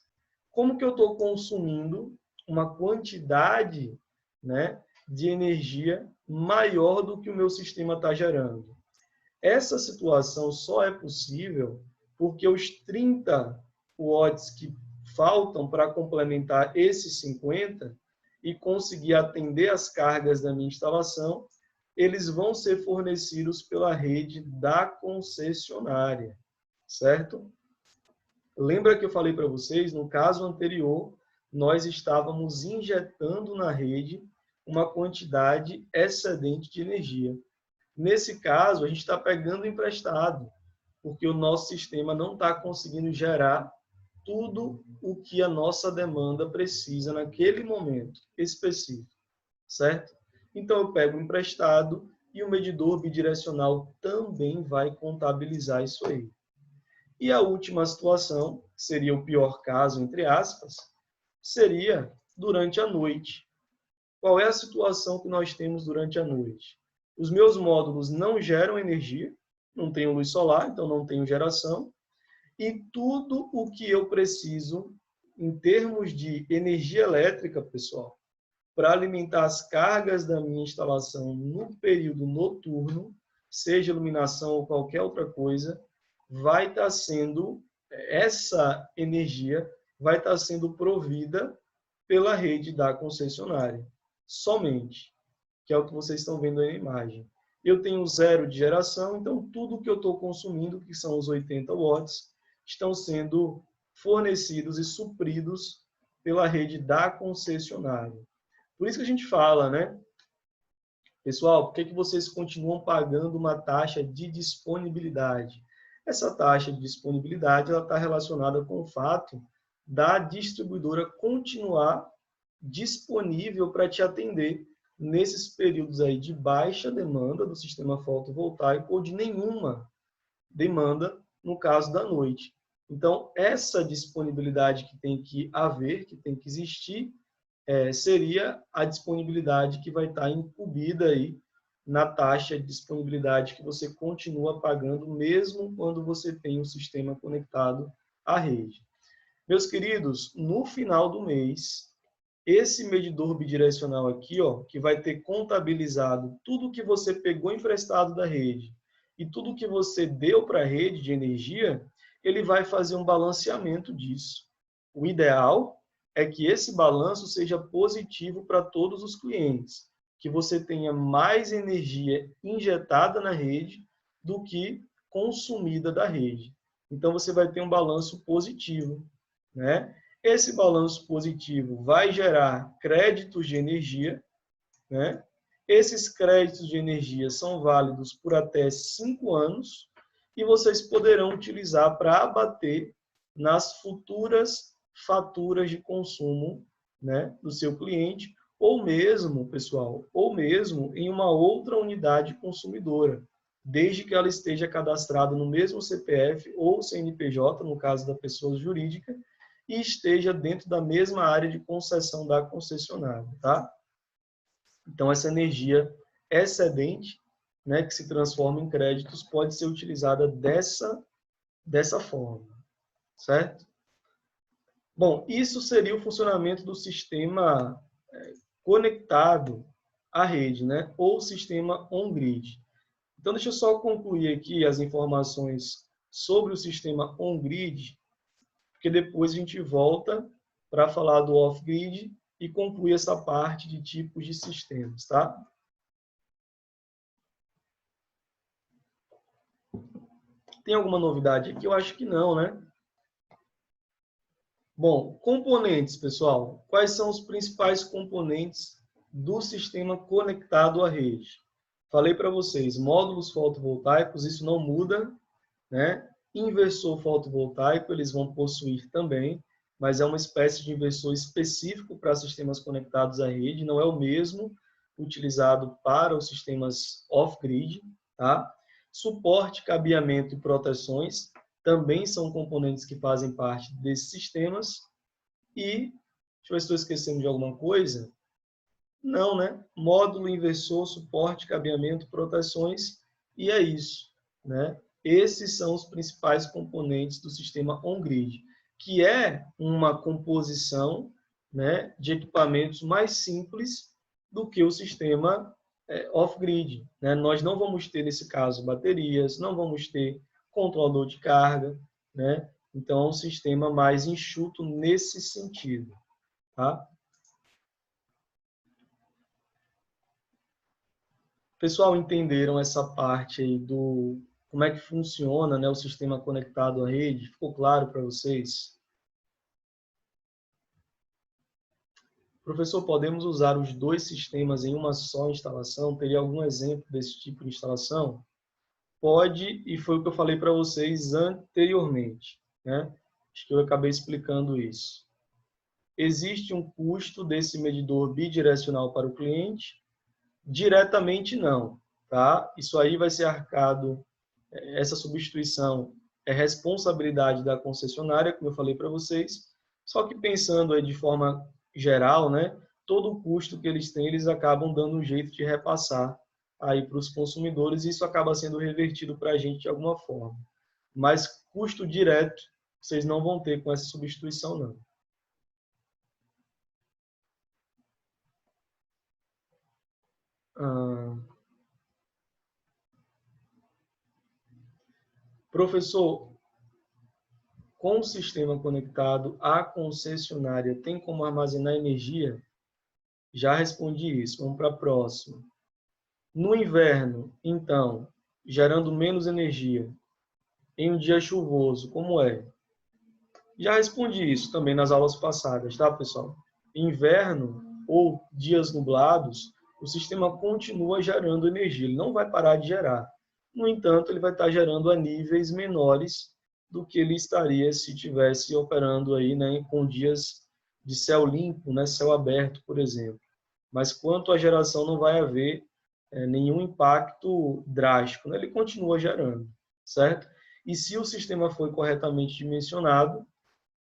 Como que eu estou consumindo uma quantidade, né, de energia maior do que o meu sistema está gerando? Essa situação só é possível porque os 30 watts que faltam para complementar esses 50 e conseguir atender as cargas da minha instalação, eles vão ser fornecidos pela rede da concessionária, certo? Lembra que eu falei para vocês, no caso anterior, nós estávamos injetando na rede uma quantidade excedente de energia. Nesse caso, a gente está pegando emprestado, porque o nosso sistema não está conseguindo gerar tudo o que a nossa demanda precisa naquele momento específico, certo? Então, eu pego emprestado e o medidor bidirecional também vai contabilizar isso aí. E a última situação, que seria o pior caso, entre aspas, seria durante a noite. Qual é a situação que nós temos durante a noite? Os meus módulos não geram energia, não tenho luz solar, então não tenho geração, e tudo o que eu preciso em termos de energia elétrica, pessoal, para alimentar as cargas da minha instalação no período noturno, seja iluminação ou qualquer outra coisa, vai estar sendo, essa energia vai estar sendo provida pela rede da concessionária, somente, que é o que vocês estão vendo aí na imagem. Eu tenho zero de geração, então tudo que eu estou consumindo, que são os 80 watts, estão sendo fornecidos e supridos pela rede da concessionária. Por isso que a gente fala, né? Pessoal, por que vocês continuam pagando uma taxa de disponibilidade? Essa taxa de disponibilidade está relacionada com o fato da distribuidora continuar disponível para te atender nesses períodos aí de baixa demanda do sistema fotovoltaico ou de nenhuma demanda no caso da noite. Então, essa disponibilidade que tem que haver, que tem que existir, seria a disponibilidade que vai estar incumbida aí na taxa de disponibilidade que você continua pagando, mesmo quando você tem o sistema conectado à rede. Meus queridos, no final do mês, esse medidor bidirecional aqui, ó, que vai ter contabilizado tudo que você pegou emprestado da rede e tudo que você deu para a rede de energia, ele vai fazer um balanceamento disso. O ideal é que esse balanço seja positivo para todos os clientes, que você tenha mais energia injetada na rede do que consumida da rede. Então, você vai ter um balanço positivo, né? Esse balanço positivo vai gerar créditos de energia, né? Esses créditos de energia são válidos por até 5 anos e vocês poderão utilizar para abater nas futuras faturas de consumo, né, do seu cliente, ou mesmo, pessoal, ou mesmo em uma outra unidade consumidora, desde que ela esteja cadastrada no mesmo CPF ou CNPJ, no caso da pessoa jurídica, e esteja dentro da mesma área de concessão da concessionária, tá? Então, essa energia excedente, né, que se transforma em créditos, pode ser utilizada dessa forma, certo? Bom, isso seria o funcionamento do sistema conectado à rede, né, ou sistema on-grid. Então, deixa eu só concluir aqui as informações sobre o sistema on-grid, porque depois a gente volta para falar do off-grid e concluir essa parte de tipos de sistemas, tá? Tem alguma novidade aqui? Eu acho que não, né? Bom, componentes, pessoal. Quais são os principais componentes do sistema conectado à rede? Falei para vocês, módulos fotovoltaicos, isso não muda, né? Inversor fotovoltaico, eles vão possuir também, mas é uma espécie de inversor específico para sistemas conectados à rede, não é o mesmo utilizado para os sistemas off-grid, tá? Suporte, cabeamento e proteções também são componentes que fazem parte desses sistemas. E, deixa eu ver se estou esquecendo de alguma coisa. Não, né? Módulo, inversor, suporte, cabeamento, proteções, e é isso, né? Esses são os principais componentes do sistema on-grid, que é uma composição, né, de equipamentos mais simples do que o sistema off-grid, né? Nós não vamos ter, nesse caso, baterias, não vamos ter controlador de carga, né? Então, é um sistema mais enxuto nesse sentido, tá? Pessoal, entenderam essa parte aí do como é que funciona, né, o sistema conectado à rede? Ficou claro para vocês? Professor, podemos usar os dois sistemas em uma só instalação? Teria algum exemplo desse tipo de instalação? Pode, e foi o que eu falei para vocês anteriormente, né? Acho que eu acabei explicando isso. Existe um custo desse medidor bidirecional para o cliente? Diretamente não, tá? Isso aí vai ser arcado, essa substituição é responsabilidade da concessionária, como eu falei para vocês, só que pensando aí de forma geral, né, todo o custo que eles têm, eles acabam dando um jeito de repassar aí para os consumidores, e isso acaba sendo revertido para a gente de alguma forma. Mas custo direto, vocês não vão ter com essa substituição, não. Ah, professor, com o sistema conectado à concessionária, tem como armazenar energia? Já respondi isso. Vamos para a próxima. No inverno, então, gerando menos energia, em um dia chuvoso, como é? Já respondi isso também nas aulas passadas, tá, pessoal? Inverno ou dias nublados, o sistema continua gerando energia, ele não vai parar de gerar. No entanto, ele vai estar gerando a níveis menores do que ele estaria se tivesse operando aí, né, com dias de céu limpo, né, céu aberto, por exemplo. Mas quanto à geração, não vai haver nenhum impacto drástico, né? Ele continua gerando, certo? E se o sistema foi corretamente dimensionado,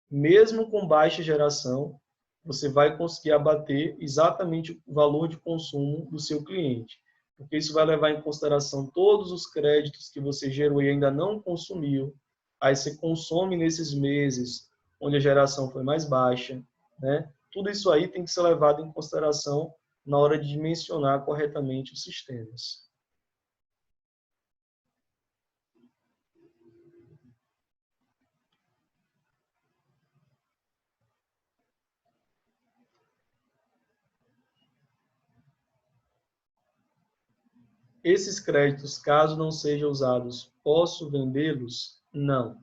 mesmo com baixa geração, você vai conseguir abater exatamente o valor de consumo do seu cliente, porque isso vai levar em consideração todos os créditos que você gerou e ainda não consumiu, aí você consome nesses meses onde a geração foi mais baixa, né? Tudo isso aí tem que ser levado em consideração na hora de dimensionar corretamente os sistemas. Esses créditos, caso não sejam usados, posso vendê-los? Não.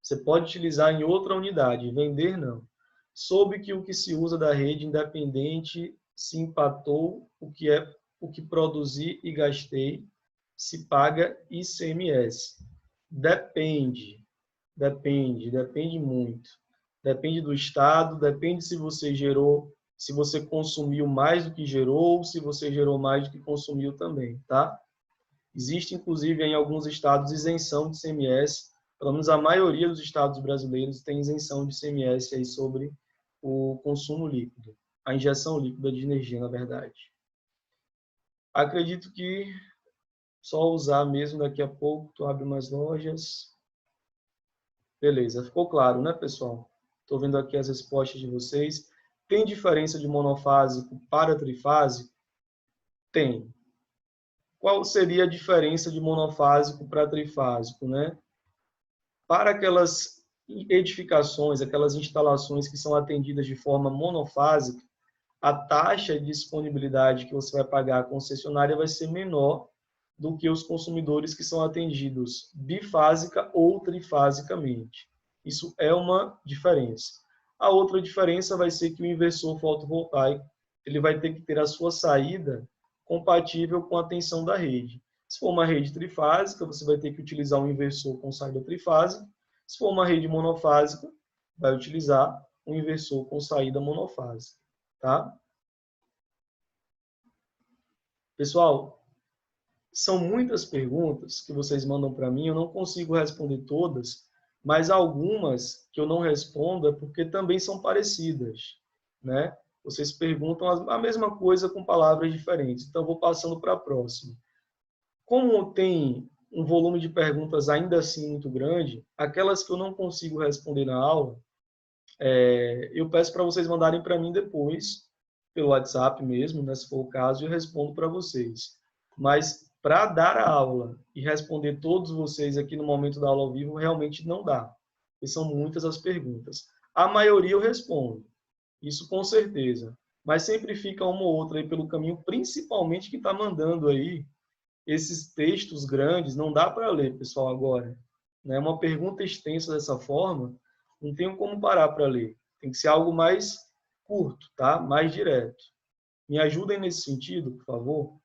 Você pode utilizar em outra unidade, vender não. Soube que o que se usa da rede independente se empatou o que produzi e gastei, se paga ICMS. Depende muito. Depende do estado, depende se você gerou, se você consumiu mais do que gerou, se você gerou mais do que consumiu também, tá? Existe, inclusive, em alguns estados, isenção de ICMS. Pelo menos a maioria dos estados brasileiros tem isenção de ICMS aí sobre o consumo líquido, a injeção líquida de energia, na verdade. Acredito que só usar mesmo daqui a pouco, tu abre mais lojas. Beleza, ficou claro, né, pessoal? Estou vendo aqui as respostas de vocês. Tem diferença de monofásico para trifásico? Tem. Qual seria a diferença de monofásico para trifásico, né? Para aquelas edificações, aquelas instalações que são atendidas de forma monofásica, a taxa de disponibilidade que você vai pagar à concessionária vai ser menor do que os consumidores que são atendidos bifásica ou trifasicamente. Isso é uma diferença. A outra diferença vai ser que o inversor fotovoltaico ele vai ter que ter a sua saída compatível com a tensão da rede. Se for uma rede trifásica, você vai ter que utilizar um inversor com saída trifásica. Se for uma rede monofásica, vai utilizar um inversor com saída monofásica. Tá? Pessoal, são muitas perguntas que vocês mandam para mim, eu não consigo responder todas, mas algumas que eu não respondo é porque também são parecidas, né? Vocês perguntam a mesma coisa com palavras diferentes, então eu vou passando para a próxima. Como tem um volume de perguntas ainda assim muito grande, aquelas que eu não consigo responder na aula, eu peço para vocês mandarem para mim depois, pelo WhatsApp mesmo, né, se for o caso, e eu respondo para vocês. Mas para dar a aula e responder todos vocês aqui no momento da aula ao vivo, realmente não dá. Porque são muitas as perguntas. A maioria eu respondo, isso com certeza. Mas sempre fica uma ou outra aí pelo caminho, principalmente que está mandando aí esses textos grandes, não dá para ler, pessoal, agora. Né? Uma pergunta extensa dessa forma, não tenho como parar para ler. Tem que ser algo mais curto, tá? Mais direto. Me ajudem nesse sentido, por favor.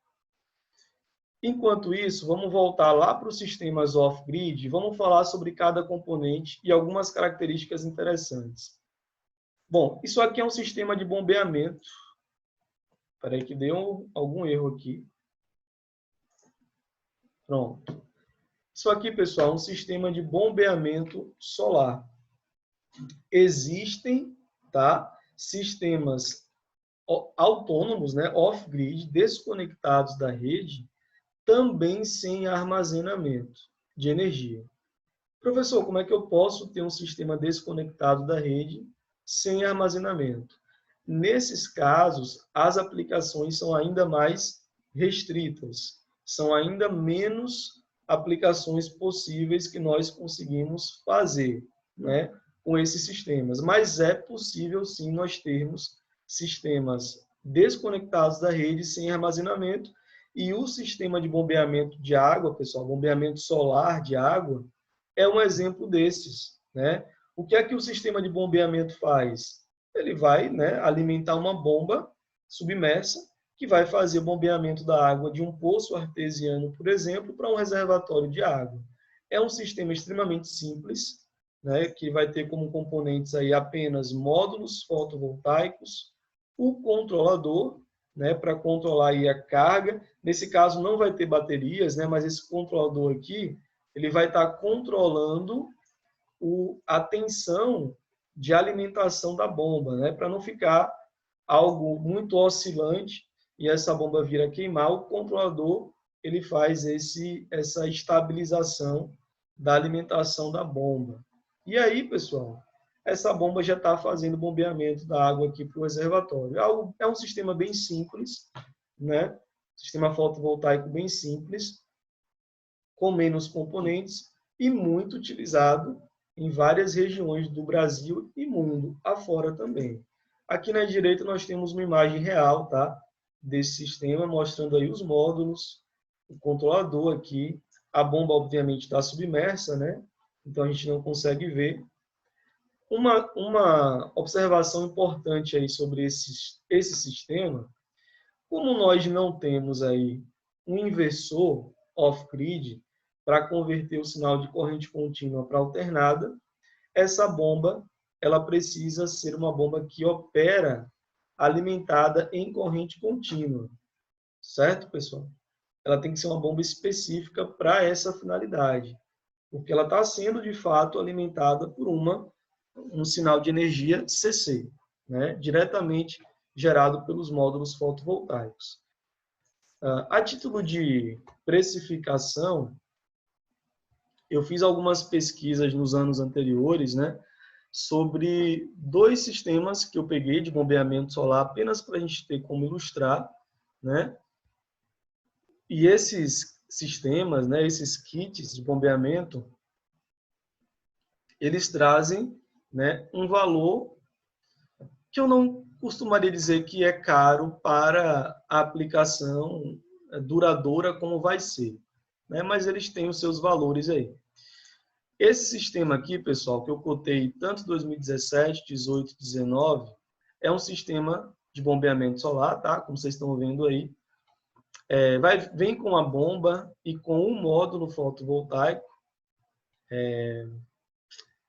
Enquanto isso, vamos voltar lá para os sistemas off-grid e vamos falar sobre cada componente e algumas características interessantes. Bom, isso aqui é um sistema de bombeamento. Espera aí que deu algum erro aqui. Pronto. Isso aqui, pessoal, é um sistema de bombeamento solar. Existem, tá, sistemas autônomos, né, off-grid, desconectados da rede, também sem armazenamento de energia. Professor, como é que eu posso ter um sistema desconectado da rede sem armazenamento? Nesses casos, as aplicações são ainda mais restritas, são ainda menos aplicações possíveis que nós conseguimos fazer, né, com esses sistemas. Mas é possível, sim, nós termos sistemas desconectados da rede sem armazenamento, e o sistema de bombeamento de água, pessoal, bombeamento solar de água, é um exemplo desses, né? O que é que o sistema de bombeamento faz? Ele vai, né, alimentar uma bomba submersa que vai fazer o bombeamento da água de um poço artesiano, por exemplo, para um reservatório de água. É um sistema extremamente simples, né, que vai ter como componentes aí apenas módulos fotovoltaicos, o controlador, né, para controlar aí a carga. Nesse caso não vai ter baterias, né, mas esse controlador aqui, ele vai estar controlando a tensão de alimentação da bomba, né, para não ficar algo muito oscilante e essa bomba vir a queimar. O controlador ele faz essa estabilização da alimentação da bomba. E aí, pessoal, essa bomba já está fazendo bombeamento da água aqui para o reservatório. É um sistema bem simples, né? Sistema fotovoltaico bem simples, com menos componentes e muito utilizado em várias regiões do Brasil e mundo afora também. Aqui na direita nós temos uma imagem real, tá, desse sistema, mostrando aí os módulos, o controlador aqui. A bomba, obviamente, está submersa, né? Então a gente não consegue ver. Uma observação importante aí sobre esse sistema, como nós não temos aí um inversor off-grid para converter o sinal de corrente contínua para alternada, essa bomba ela precisa ser uma bomba que opera alimentada em corrente contínua. Certo, pessoal? Ela tem que ser uma bomba específica para essa finalidade, porque ela está sendo, de fato, alimentada por um sinal de energia CC, né? Diretamente gerado pelos módulos fotovoltaicos. A título de precificação, eu fiz algumas pesquisas nos anos anteriores, né, sobre dois sistemas que eu peguei de bombeamento solar, apenas para a gente ter como ilustrar, né? E esses sistemas, né, esses kits de bombeamento, eles trazem, né, um valor que eu não costumaria dizer que é caro para a aplicação duradoura como vai ser, né? Mas eles têm os seus valores aí. Esse sistema aqui, pessoal, que eu cotei tanto 2017, 18, 19, é um sistema de bombeamento solar, tá? Como vocês estão vendo aí. Vem com a bomba e com um módulo fotovoltaico.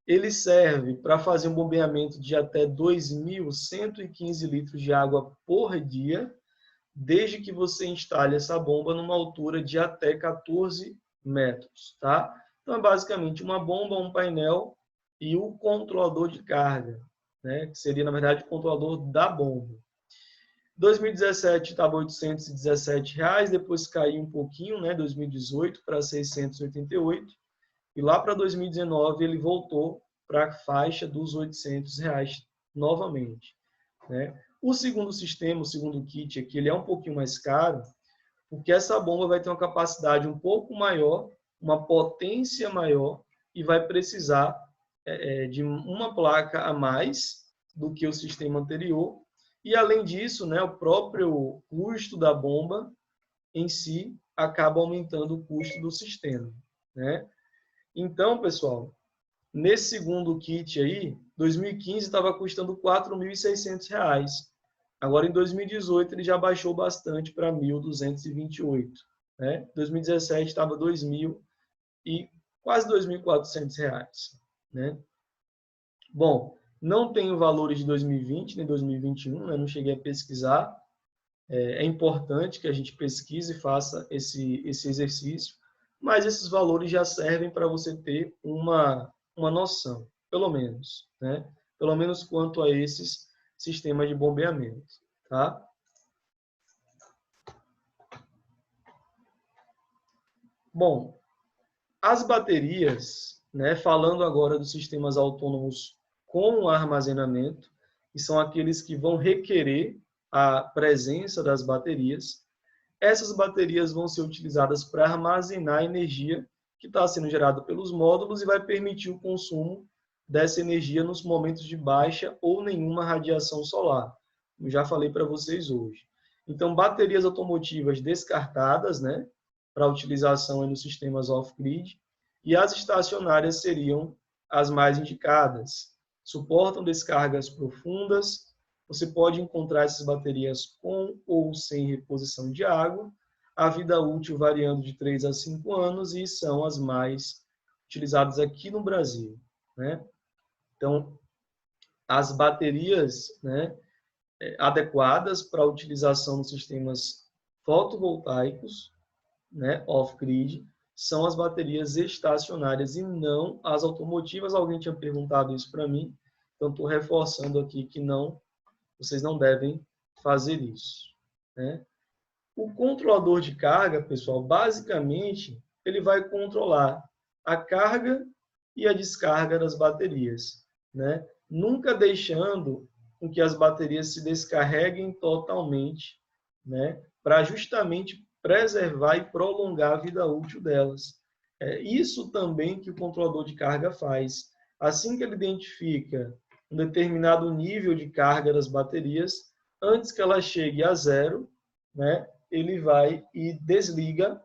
Ele serve para fazer um bombeamento de até 2.115 litros de água por dia, desde que você instale essa bomba numa altura de até 14 metros, tá? Então, é basicamente uma bomba, um painel e o controlador de carga, né? Que seria, na verdade, o controlador da bomba. 2017 estava R$ 817, depois caiu um pouquinho, né? 2018 para 688, e lá para 2019 ele voltou para a faixa dos R$ 800 novamente, né? O segundo sistema, o segundo kit aqui, ele é um pouquinho mais caro, porque essa bomba vai ter uma capacidade um pouco maior, uma potência maior, e vai precisar de uma placa a mais do que o sistema anterior. E, além disso, né, o próprio custo da bomba em si acaba aumentando o custo do sistema, né? Então, pessoal, Nesse segundo kit aí, 2015 estava custando R$ 4.600. Agora, em 2018, ele já baixou bastante para 1.228. Né? 2017 estava R$ 2.000 e quase R$ 2.400. Né? Bom, não tenho valores de 2020 nem 2021, né? Não cheguei a pesquisar. É importante que a gente pesquise e faça esse exercício, mas esses valores já servem para você ter uma noção, pelo menos, né? Pelo menos quanto a esses sistemas de bombeamento, tá? Bom, as baterias, né, falando agora dos sistemas autônomos com armazenamento, que são aqueles que vão requerer a presença das baterias, essas baterias vão ser utilizadas para armazenar a energia que está sendo gerada pelos módulos e vai permitir o consumo dessa energia nos momentos de baixa ou nenhuma radiação solar. Eu já falei para vocês hoje. Então, baterias automotivas descartadas, né, para utilização nos sistemas off-grid, e as estacionárias seriam as mais indicadas. Suportam descargas profundas. Você pode encontrar essas baterias com ou sem reposição de água, a vida útil variando de 3 a 5 anos e são as mais utilizadas aqui no Brasil, né? Então, as baterias, né, adequadas para a utilização nos sistemas fotovoltaicos, né, off-grid, são as baterias estacionárias e não as automotivas. Alguém tinha perguntado isso para mim, então estou reforçando aqui que não, vocês não devem fazer isso, né? O controlador de carga, pessoal, basicamente, ele vai controlar a carga e a descarga das baterias, né? Nunca deixando com que as baterias se descarreguem totalmente, né? Para justamente preservar e prolongar a vida útil delas. É isso também que o controlador de carga faz. Assim que ele identifica um determinado nível de carga das baterias, antes que ela chegue a zero, né, ele vai e desliga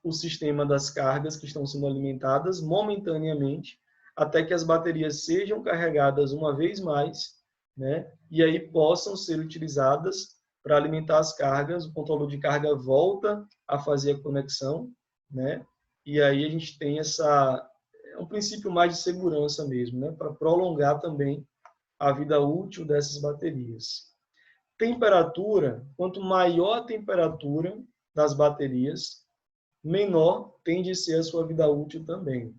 o sistema das cargas que estão sendo alimentadas momentaneamente, até que as baterias sejam carregadas uma vez mais, né, e aí possam ser utilizadas para alimentar as cargas. O controlador de carga volta a fazer a conexão, né, e aí a gente tem é um princípio mais de segurança mesmo, né, para prolongar também a vida útil dessas baterias. Temperatura, quanto maior a temperatura das baterias, menor tende a ser a sua vida útil também.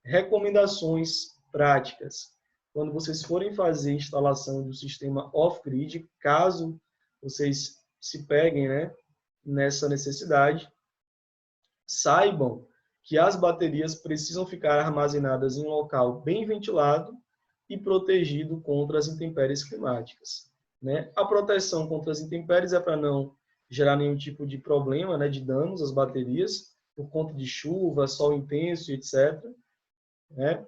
Recomendações práticas. Quando vocês forem fazer a instalação do sistema off-grid, caso vocês se peguem, né, nessa necessidade, saibam que as baterias precisam ficar armazenadas em um local bem ventilado e protegido contra as intempéries climáticas, né? A proteção contra as intempéries é para não gerar nenhum tipo de problema, né, de danos às baterias, por conta de chuva, sol intenso, etc. Né?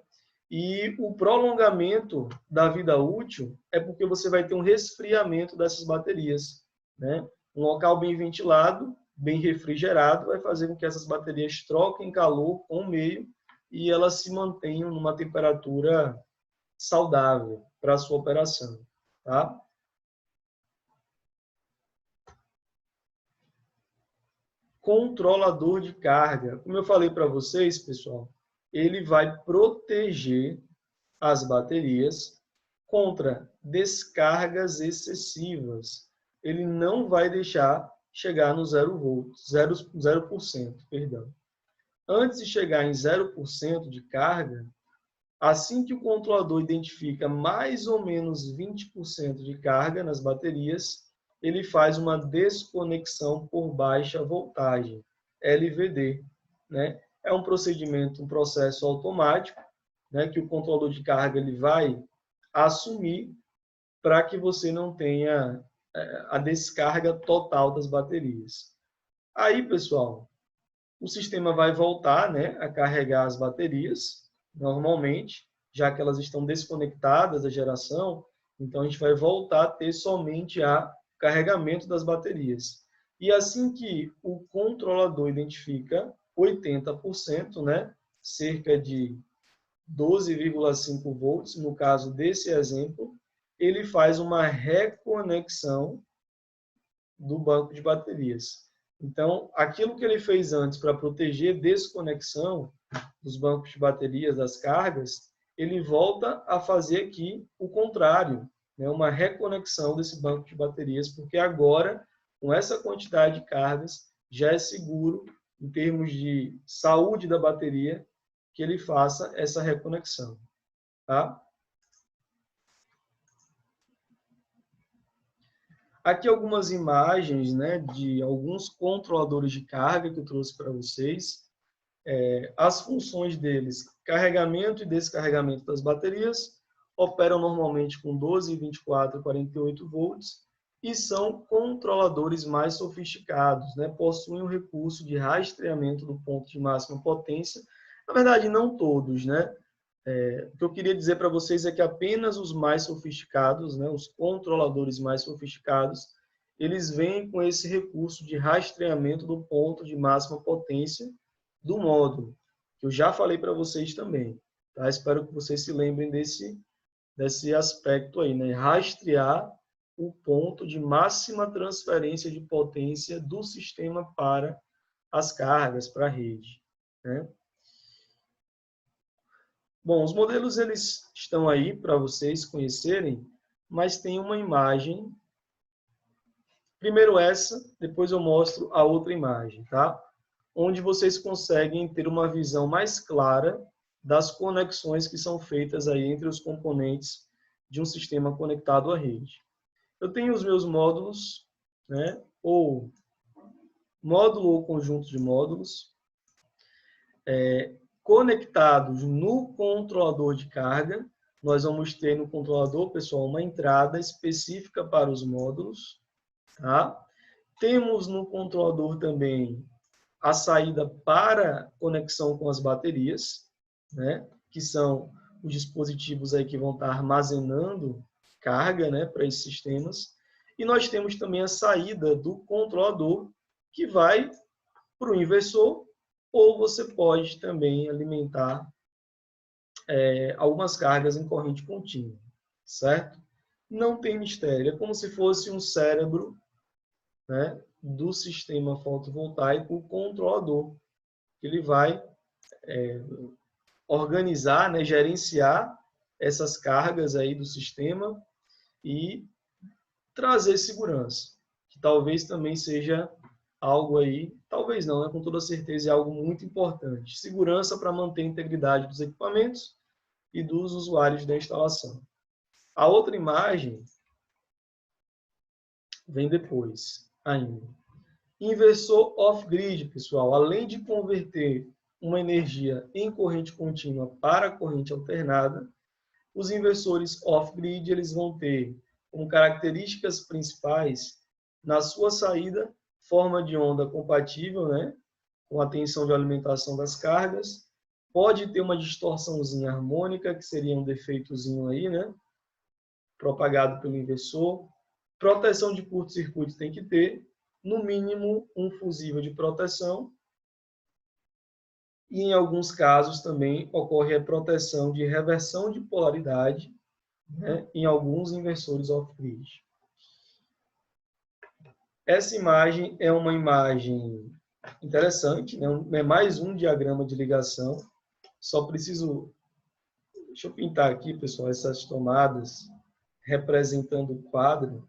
E o prolongamento da vida útil é porque você vai ter um resfriamento dessas baterias, né? Um local bem ventilado, bem refrigerado, vai fazer com que essas baterias troquem calor com o meio e elas se mantenham numa temperatura saudável para a sua operação, tá? Controlador de carga. Como eu falei para vocês, pessoal, ele vai proteger as baterias contra descargas excessivas. Ele não vai deixar chegar no 0%, perdão. Antes de chegar em 0% de carga, assim que o controlador identifica mais ou menos 20% de carga nas baterias, ele faz uma desconexão por baixa voltagem, LVD, né? É um procedimento, um processo automático, né, que o controlador de carga ele vai assumir para que você não tenha a descarga total das baterias. Aí, pessoal, o sistema vai voltar, né, a carregar as baterias normalmente, já que elas estão desconectadas da geração, então a gente vai voltar a ter somente a carregamento das baterias. E assim que o controlador identifica 80%, né, cerca de 12,5 volts, no caso desse exemplo, ele faz uma reconexão do banco de baterias. Então, aquilo que ele fez antes para proteger desconexão dos bancos de baterias, das cargas, ele volta a fazer aqui o contrário, né? Uma reconexão desse banco de baterias, porque agora, com essa quantidade de cargas, já é seguro, em termos de saúde da bateria, que ele faça essa reconexão. Tá? Aqui algumas imagens, né, de alguns controladores de carga que eu trouxe para vocês. As funções deles: carregamento e descarregamento das baterias, operam normalmente com 12, 24 e 48 volts e são controladores mais sofisticados, né? Possuem o recurso de rastreamento do ponto de máxima potência. Na verdade, não todos, né? O que eu queria dizer para vocês é que apenas os mais sofisticados, né, os controladores mais sofisticados, eles vêm com esse recurso de rastreamento do ponto de máxima potência do módulo, que eu já falei para vocês também. Tá? Espero que vocês se lembrem desse aspecto aí, né? Rastrear o ponto de máxima transferência de potência do sistema para as cargas, para a rede, né? Bom, os modelos eles estão aí para vocês conhecerem, mas tem uma imagem. Primeiro essa, depois eu mostro a outra imagem, tá? Onde vocês conseguem ter uma visão mais clara das conexões que são feitas aí entre os componentes de um sistema conectado à rede. Eu tenho os meus módulos, né? Ou módulo ou conjunto de módulos, conectados no controlador de carga. Nós vamos ter no controlador, pessoal, uma entrada específica para os módulos. Tá? Temos no controlador também a saída para conexão com as baterias, né? Que são os dispositivos aí que vão estar armazenando carga, né, para esses sistemas. E nós temos também a saída do controlador, que vai para o inversor, ou você pode também alimentar algumas cargas em corrente contínua, certo? Não tem mistério, é como se fosse um cérebro, né, do sistema fotovoltaico, o controlador. Ele vai organizar, né, gerenciar essas cargas aí do sistema e trazer segurança, que talvez também seja algo aí, talvez não, né? Com toda certeza é algo muito importante. Segurança para manter a integridade dos equipamentos e dos usuários da instalação. A outra imagem vem depois ainda. Inversor off-grid, pessoal, além de converter uma energia em corrente contínua para corrente alternada, os inversores off-grid eles vão ter como características principais, na sua saída, forma de onda compatível, né, com a tensão de alimentação das cargas. Pode ter uma distorçãozinha harmônica, que seria um defeitozinho aí, né, propagado pelo inversor. Proteção de curto-circuito tem que ter, no mínimo, um fusível de proteção. E, em alguns casos, também ocorre a proteção de reversão de polaridade, né, em alguns inversores off-grid. Essa imagem é uma imagem interessante, né? É mais um diagrama de ligação. Só preciso... Deixa eu pintar aqui, pessoal, essas tomadas representando o quadro,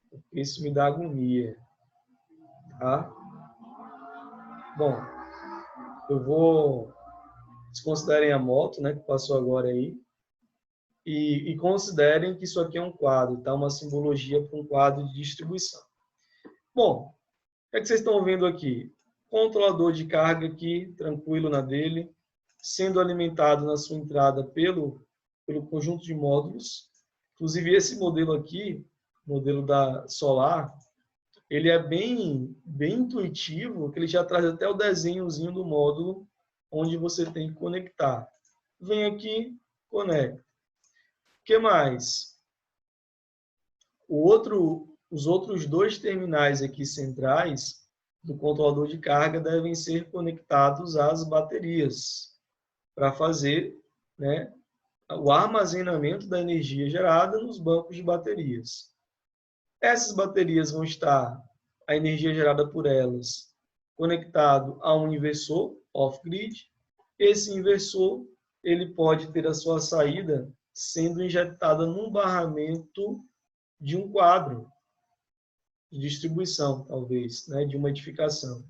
porque isso me dá agonia. Tá? Bom, eu vou... Desconsiderem a moto, né, que passou agora aí. E considerem que isso aqui é um quadro, tá? Uma simbologia para um quadro de distribuição. Bom, o que é que vocês estão vendo aqui? Controlador de carga aqui, tranquilo na dele, sendo alimentado na sua entrada pelo conjunto de módulos. Inclusive, esse modelo aqui, modelo da Solar, ele é bem intuitivo, que ele já traz até o desenhozinho do módulo onde você tem que conectar. Vem aqui, conecta. O que mais? Os outros dois terminais aqui centrais do controlador de carga devem ser conectados às baterias para fazer né, o armazenamento da energia gerada nos bancos de baterias. Essas baterias vão estar, a energia gerada por elas, conectado a um inversor off-grid. Esse inversor, ele pode ter a sua saída sendo injetada num barramento de um quadro de distribuição, talvez, né, de uma edificação.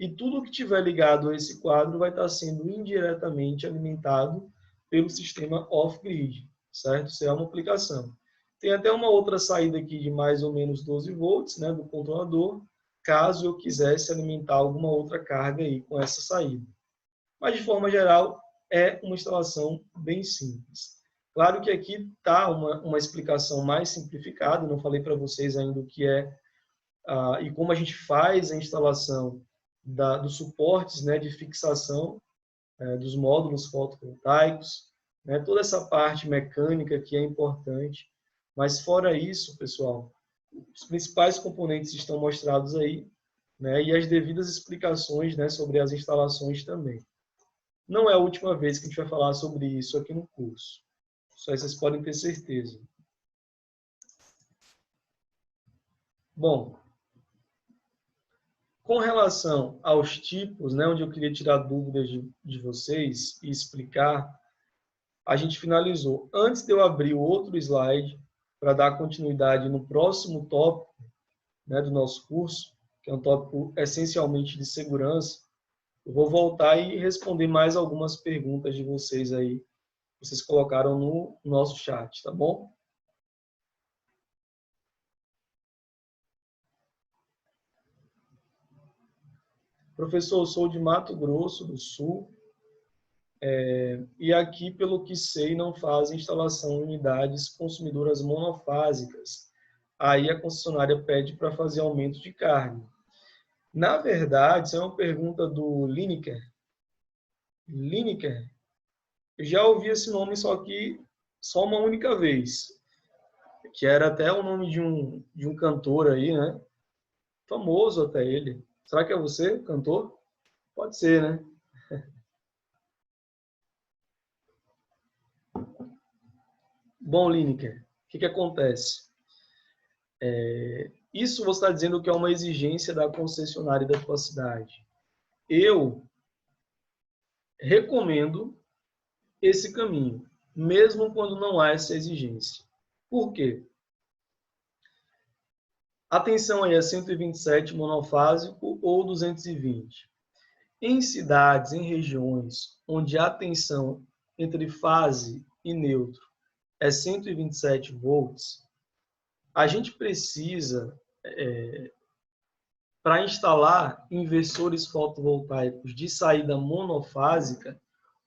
E tudo que estiver ligado a esse quadro vai estar sendo indiretamente alimentado pelo sistema off-grid, certo? Isso é uma aplicação. Tem até uma outra saída aqui de mais ou menos 12 volts, né, do controlador, caso eu quisesse alimentar alguma outra carga aí com essa saída. Mas, de forma geral, é uma instalação bem simples. Claro que aqui está uma explicação mais simplificada, não falei para vocês ainda o que é e como a gente faz a instalação dos suportes, né, de fixação dos módulos fotovoltaicos, né, toda essa parte mecânica que é importante. Mas fora isso, pessoal, os principais componentes estão mostrados aí, né, e as devidas explicações, né, sobre as instalações também. Não é a última vez que a gente vai falar sobre isso aqui no curso. Isso aí vocês podem ter certeza. Bom, com relação aos tipos, né, onde eu queria tirar dúvidas de vocês e explicar, a gente finalizou. Antes de eu abrir o outro slide, para dar continuidade no próximo tópico, né, do nosso curso, que é um tópico essencialmente de segurança, eu vou voltar e responder mais algumas perguntas de vocês aí, que vocês colocaram no nosso chat, tá bom? Professor, eu sou de Mato Grosso do Sul, e aqui, pelo que sei, não fazem instalação em unidades consumidoras monofásicas. Aí a concessionária pede para fazer aumento de carga. Na verdade, isso é uma pergunta do Lineker. Lineker, eu já ouvi esse nome só uma única vez, que era até o nome de um cantor aí, né? Famoso até ele. Será que é você, cantor? Pode ser, né? Bom, Lineker, o que acontece? Isso você está dizendo que é uma exigência da concessionária da tua cidade. Eu recomendo esse caminho, mesmo quando não há essa exigência. Por quê? Atenção aí a 127 monofásico ou 220. Em cidades, em regiões onde a tensão entre fase e neutro é 127 volts, a gente precisa, para instalar inversores fotovoltaicos de saída monofásica,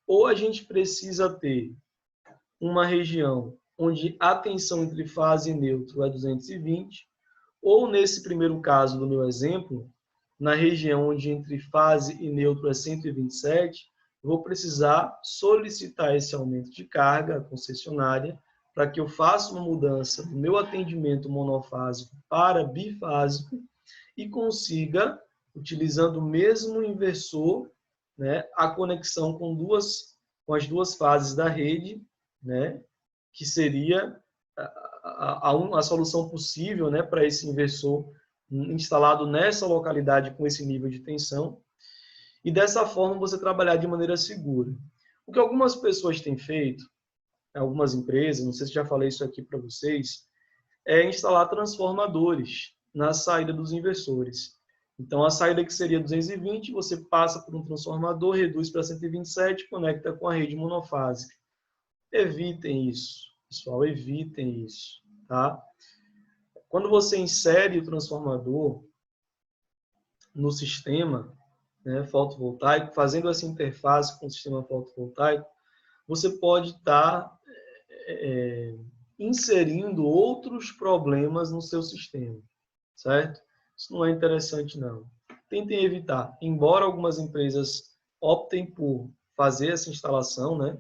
ou a gente precisa ter uma região onde a tensão entre fase e neutro é 220, ou nesse primeiro caso do meu exemplo, na região onde entre fase e neutro é 127, vou precisar solicitar esse aumento de carga à concessionária para que eu faça uma mudança do meu atendimento monofásico para bifásico e consiga, utilizando o mesmo inversor, né, a conexão com as duas fases da rede, né, que seria a solução possível, né, para esse inversor instalado nessa localidade com esse nível de tensão, e dessa forma você trabalhar de maneira segura. O que algumas pessoas têm feito, algumas empresas, não sei se já falei isso aqui para vocês, é instalar transformadores na saída dos inversores. Então, a saída que seria 220, você passa por um transformador, reduz para 127, conecta com a rede monofásica. Evitem isso, pessoal, evitem isso, tá? Quando você insere o transformador no sistema, né, fotovoltaico, fazendo essa interface com o sistema fotovoltaico, você pode estar inserindo outros problemas no seu sistema, certo? Isso não é interessante, não. Tentem evitar. Embora algumas empresas optem por fazer essa instalação, né,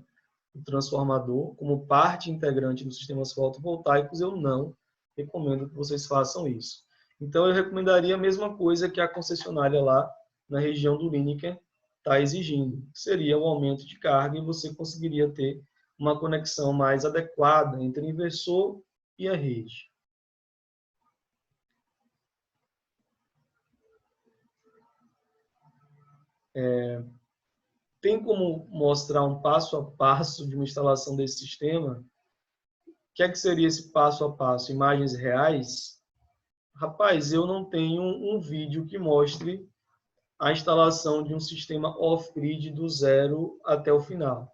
do transformador como parte integrante dos sistemas fotovoltaicos, eu não recomendo que vocês façam isso. Então, eu recomendaria a mesma coisa que a concessionária lá na região do Lineker está exigindo, que seria um aumento de carga, e você conseguiria ter uma conexão mais adequada entre o inversor e a rede. Tem como mostrar um passo a passo de uma instalação desse sistema? O que é que seria esse passo a passo? Imagens reais? Rapaz, eu não tenho um vídeo que mostre a instalação de um sistema off-grid do zero até o final.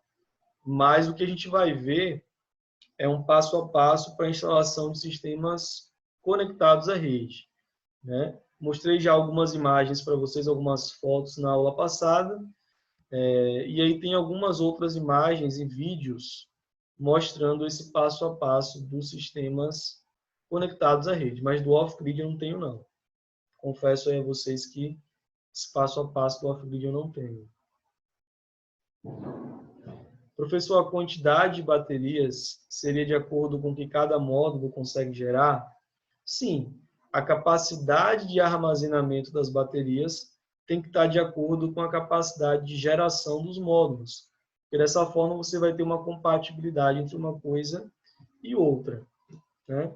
Mas o que a gente vai ver é um passo a passo para a instalação de sistemas conectados à rede, né? Mostrei já algumas imagens para vocês, algumas fotos na aula passada, e aí tem algumas outras imagens e vídeos mostrando esse passo a passo dos sistemas conectados à rede, mas do off-grid eu não tenho não. Confesso aí a vocês que esse passo a passo do off-grid eu não tenho. Professor, a quantidade de baterias seria de acordo com o que cada módulo consegue gerar? Sim, a capacidade de armazenamento das baterias tem que estar de acordo com a capacidade de geração dos módulos. Porque dessa forma você vai ter uma compatibilidade entre uma coisa e outra, né?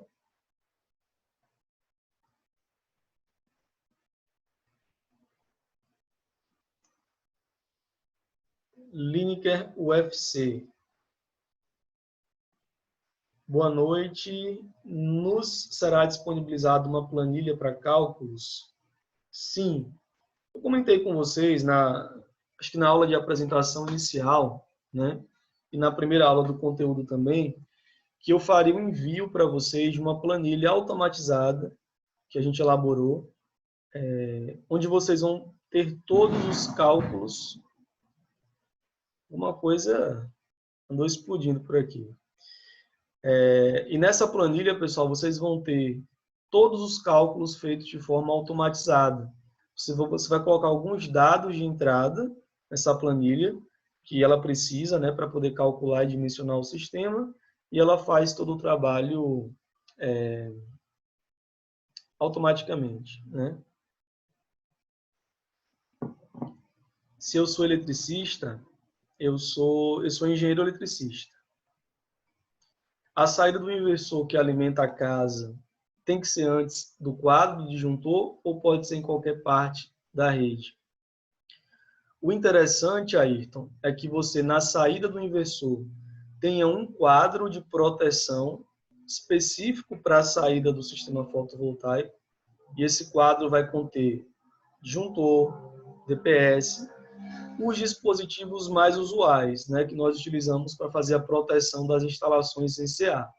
Lineker UFC. Boa noite. Nos será disponibilizada uma planilha para cálculos? Sim. Eu comentei com vocês, acho que na aula de apresentação inicial, né, e na primeira aula do conteúdo também, que eu faria um envio para vocês de uma planilha automatizada que a gente elaborou, onde vocês vão ter todos os cálculos. Uma coisa andou explodindo por aqui. E nessa planilha, pessoal, vocês vão ter todos os cálculos feitos de forma automatizada. Você vai colocar alguns dados de entrada nessa planilha, que ela precisa, né, para poder calcular e dimensionar o sistema, e ela faz todo o trabalho automaticamente, né? Se eu sou eletricista, eu sou engenheiro eletricista. A saída do inversor que alimenta a casa tem que ser antes do quadro do disjuntor ou pode ser em qualquer parte da rede? O interessante, Ayrton, é que você, na saída do inversor, tenha um quadro de proteção específico para a saída do sistema fotovoltaico, e esse quadro vai conter disjuntor, DPS, os dispositivos mais usuais, né, que nós utilizamos para fazer a proteção das instalações CCA.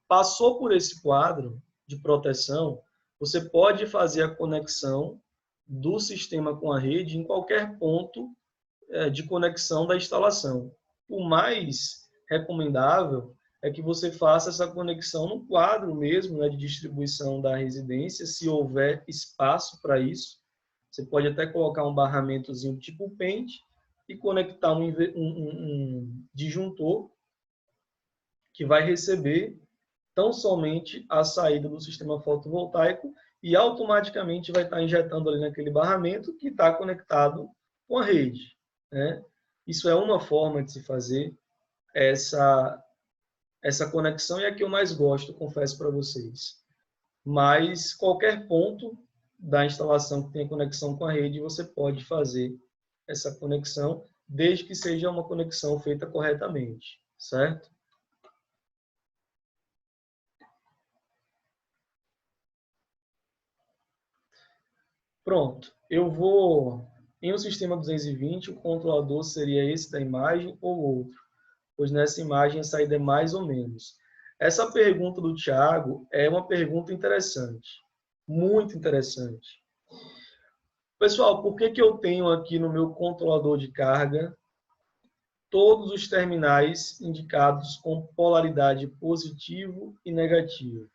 Passou por esse quadro de proteção, você pode fazer a conexão do sistema com a rede em qualquer ponto de conexão da instalação. O mais recomendável é que você faça essa conexão no quadro mesmo, né, de distribuição da residência, se houver espaço para isso. Você pode até colocar um barramentozinho tipo pente e conectar um disjuntor que vai receber tão somente a saída do sistema fotovoltaico e automaticamente vai estar injetando ali naquele barramento que está conectado com a rede, né? Isso é uma forma de se fazer essa conexão e é a que eu mais gosto, confesso para vocês. Mas qualquer ponto da instalação que tenha conexão com a rede, você pode fazer essa conexão, desde que seja uma conexão feita corretamente, certo? Pronto, eu vou... Em um sistema 220, o controlador seria esse da imagem ou outro, pois nessa imagem a saída é mais ou menos. Essa pergunta do Thiago é uma pergunta interessante, muito interessante. Pessoal, por que eu tenho aqui no meu controlador de carga todos os terminais indicados com polaridade positivo e negativo,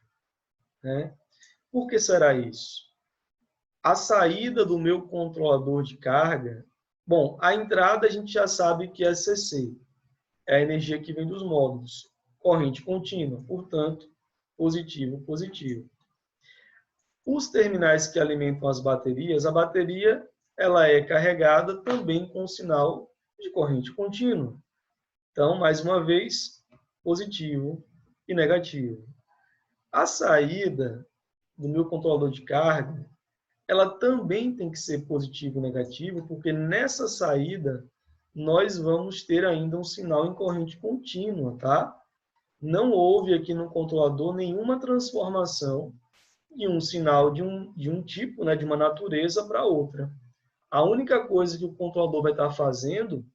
né? Por que será isso? A saída do meu controlador de carga, bom, a entrada a gente já sabe que é CC, é a energia que vem dos módulos, corrente contínua, portanto, positivo, positivo. Os terminais que alimentam as baterias, a bateria ela é carregada também com sinal de corrente contínua. Então, mais uma vez, positivo e negativo. A saída do meu controlador de carga, ela também tem que ser positivo e negativo, porque nessa saída nós vamos ter ainda um sinal em corrente contínua, tá? Não houve aqui no controlador nenhuma transformação de um sinal de um tipo, né, de uma natureza para outra. A única coisa que o controlador vai estar fazendo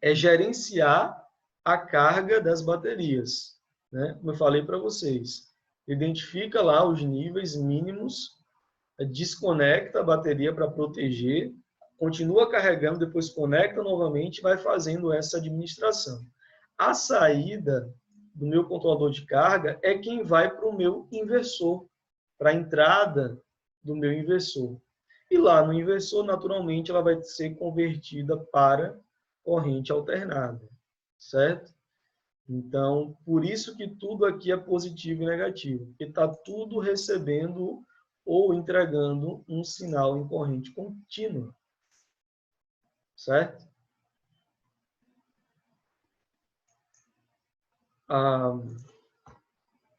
é gerenciar a carga das baterias, né? Como eu falei para vocês. Identifica lá os níveis mínimos, desconecta a bateria para proteger, continua carregando, depois conecta novamente e vai fazendo essa administração. A saída do meu controlador de carga é quem vai para o meu inversor, para a entrada do meu inversor. E lá no inversor, naturalmente, ela vai ser convertida para corrente alternada, certo? Então, por isso que tudo aqui é positivo e negativo, porque está tudo recebendo ou entregando um sinal em corrente contínua, certo?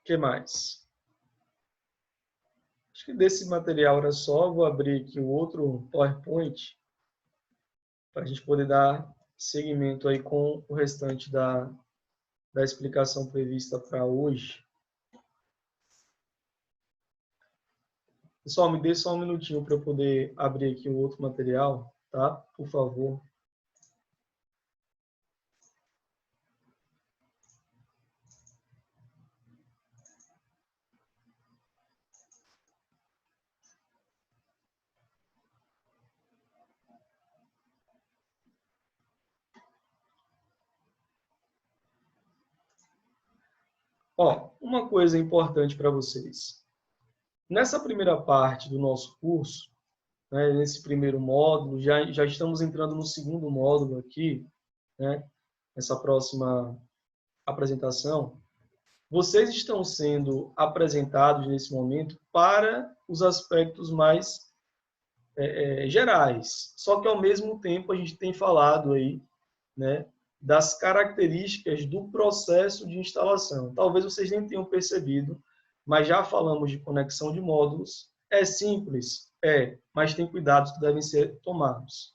Que mais? Acho que desse material era só. Vou abrir aqui o outro PowerPoint para a gente poder dar seguimento aí com o restante da explicação prevista para hoje. Pessoal, me dê só um minutinho para eu poder abrir aqui o outro material, tá? Por favor. Ó, uma coisa importante para vocês. Nessa primeira parte do nosso curso, né, nesse primeiro módulo, já estamos entrando no segundo módulo aqui, né, nessa próxima apresentação. Vocês estão sendo apresentados nesse momento para os aspectos mais gerais. Só que, ao mesmo tempo, a gente tem falado aí, né, das características do processo de instalação. Talvez vocês nem tenham percebido, mas já falamos de conexão de módulos. É simples? É, mas tem cuidados que devem ser tomados.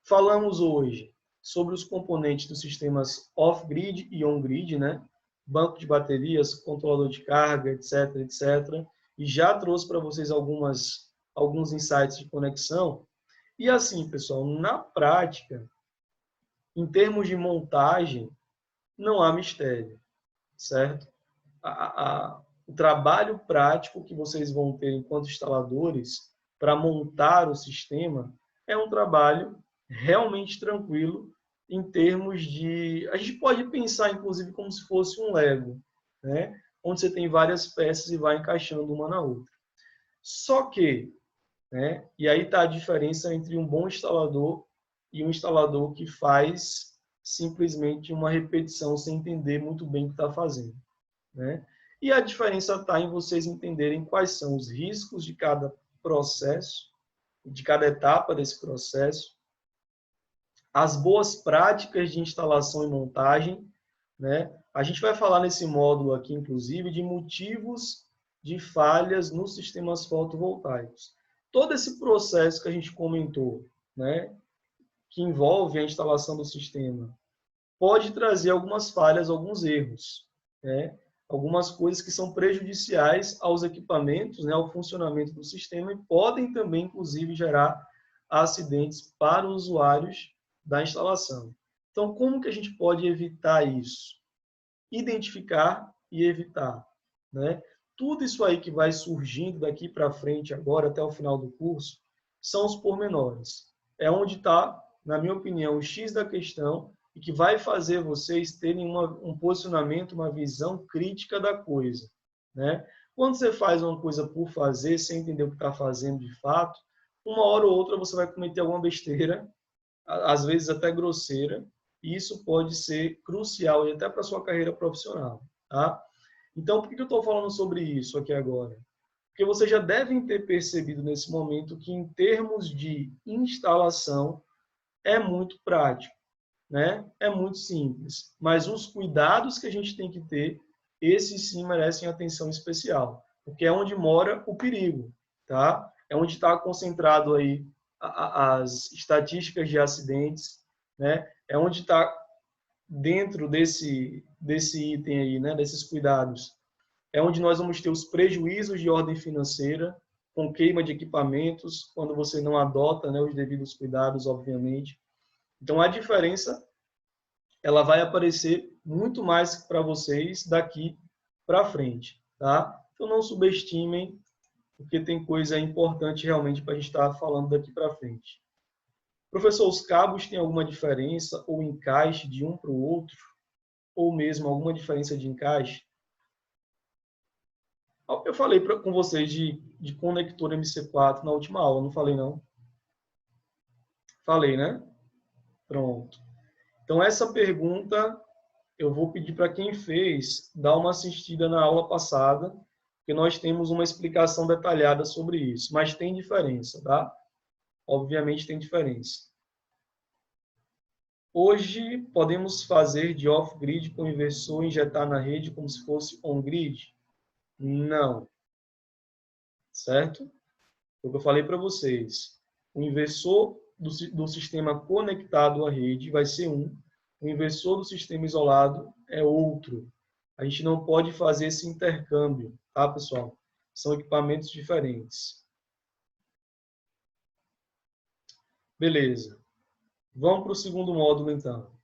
Falamos hoje sobre os componentes dos sistemas off-grid e on-grid, né? Banco de baterias, controlador de carga, etc, etc. E já trouxe para vocês alguns insights de conexão. E assim, pessoal, na prática, em termos de montagem, não há mistério, certo? O trabalho prático que vocês vão ter enquanto instaladores para montar o sistema é um trabalho realmente tranquilo em termos de... A gente pode pensar, inclusive, como se fosse um Lego, né? Onde você tem várias peças e vai encaixando uma na outra. Só que, né? E aí está a diferença entre um bom instalador e um instalador que faz simplesmente uma repetição sem entender muito bem o que está fazendo, né? E a diferença está em vocês entenderem quais são os riscos de cada processo, de cada etapa desse processo, as boas práticas de instalação e montagem, né? A gente vai falar nesse módulo aqui, inclusive, de motivos de falhas nos sistemas fotovoltaicos. Todo esse processo que a gente comentou, né, que envolve a instalação do sistema, pode trazer algumas falhas, alguns erros, né? Algumas coisas que são prejudiciais aos equipamentos, né, ao funcionamento do sistema e podem também, inclusive, gerar acidentes para os usuários da instalação. Então, como que a gente pode evitar isso? Identificar e evitar, né? Tudo isso aí que vai surgindo daqui para frente, agora até o final do curso, são os pormenores. É onde está, na minha opinião, o X da questão e que vai fazer vocês terem um posicionamento, uma visão crítica da coisa, né? Quando você faz uma coisa por fazer, sem entender o que está fazendo de fato, uma hora ou outra você vai cometer alguma besteira, às vezes até grosseira, e isso pode ser crucial e até para a sua carreira profissional, tá? Então, por que eu estou falando sobre isso aqui agora? Porque vocês já devem ter percebido nesse momento que, em termos de instalação, é muito prático. né, é muito simples. Mas os cuidados que a gente tem que ter, esses sim merecem atenção especial, porque é onde mora o perigo, tá? É onde está concentrado aí as estatísticas de acidentes, né? É onde está dentro desse item aí, né, desses cuidados, é onde nós vamos ter os prejuízos de ordem financeira, com queima de equipamentos, quando você não adota, né, os devidos cuidados, obviamente. Então, a diferença, ela vai aparecer muito mais para vocês daqui para frente, tá? Então, não subestimem, porque tem coisa importante realmente para a gente estar falando daqui para frente. Professor, os cabos têm alguma diferença ou encaixe de um para o outro? Ou mesmo alguma diferença de encaixe? Eu falei com vocês de conector MC4 na última aula, não falei não? Falei, né? Pronto. Então, essa pergunta eu vou pedir para quem fez dar uma assistida na aula passada, porque nós temos uma explicação detalhada sobre isso, mas tem diferença, tá? Obviamente tem diferença. Hoje, podemos fazer de off-grid com inversor e injetar na rede como se fosse on-grid? Não. Certo? O que eu falei para vocês. O inversor do sistema conectado à rede vai ser um. O inversor do sistema isolado é outro. A gente não pode fazer esse intercâmbio, tá, pessoal? São equipamentos diferentes. Beleza. Vamos para o segundo módulo, então.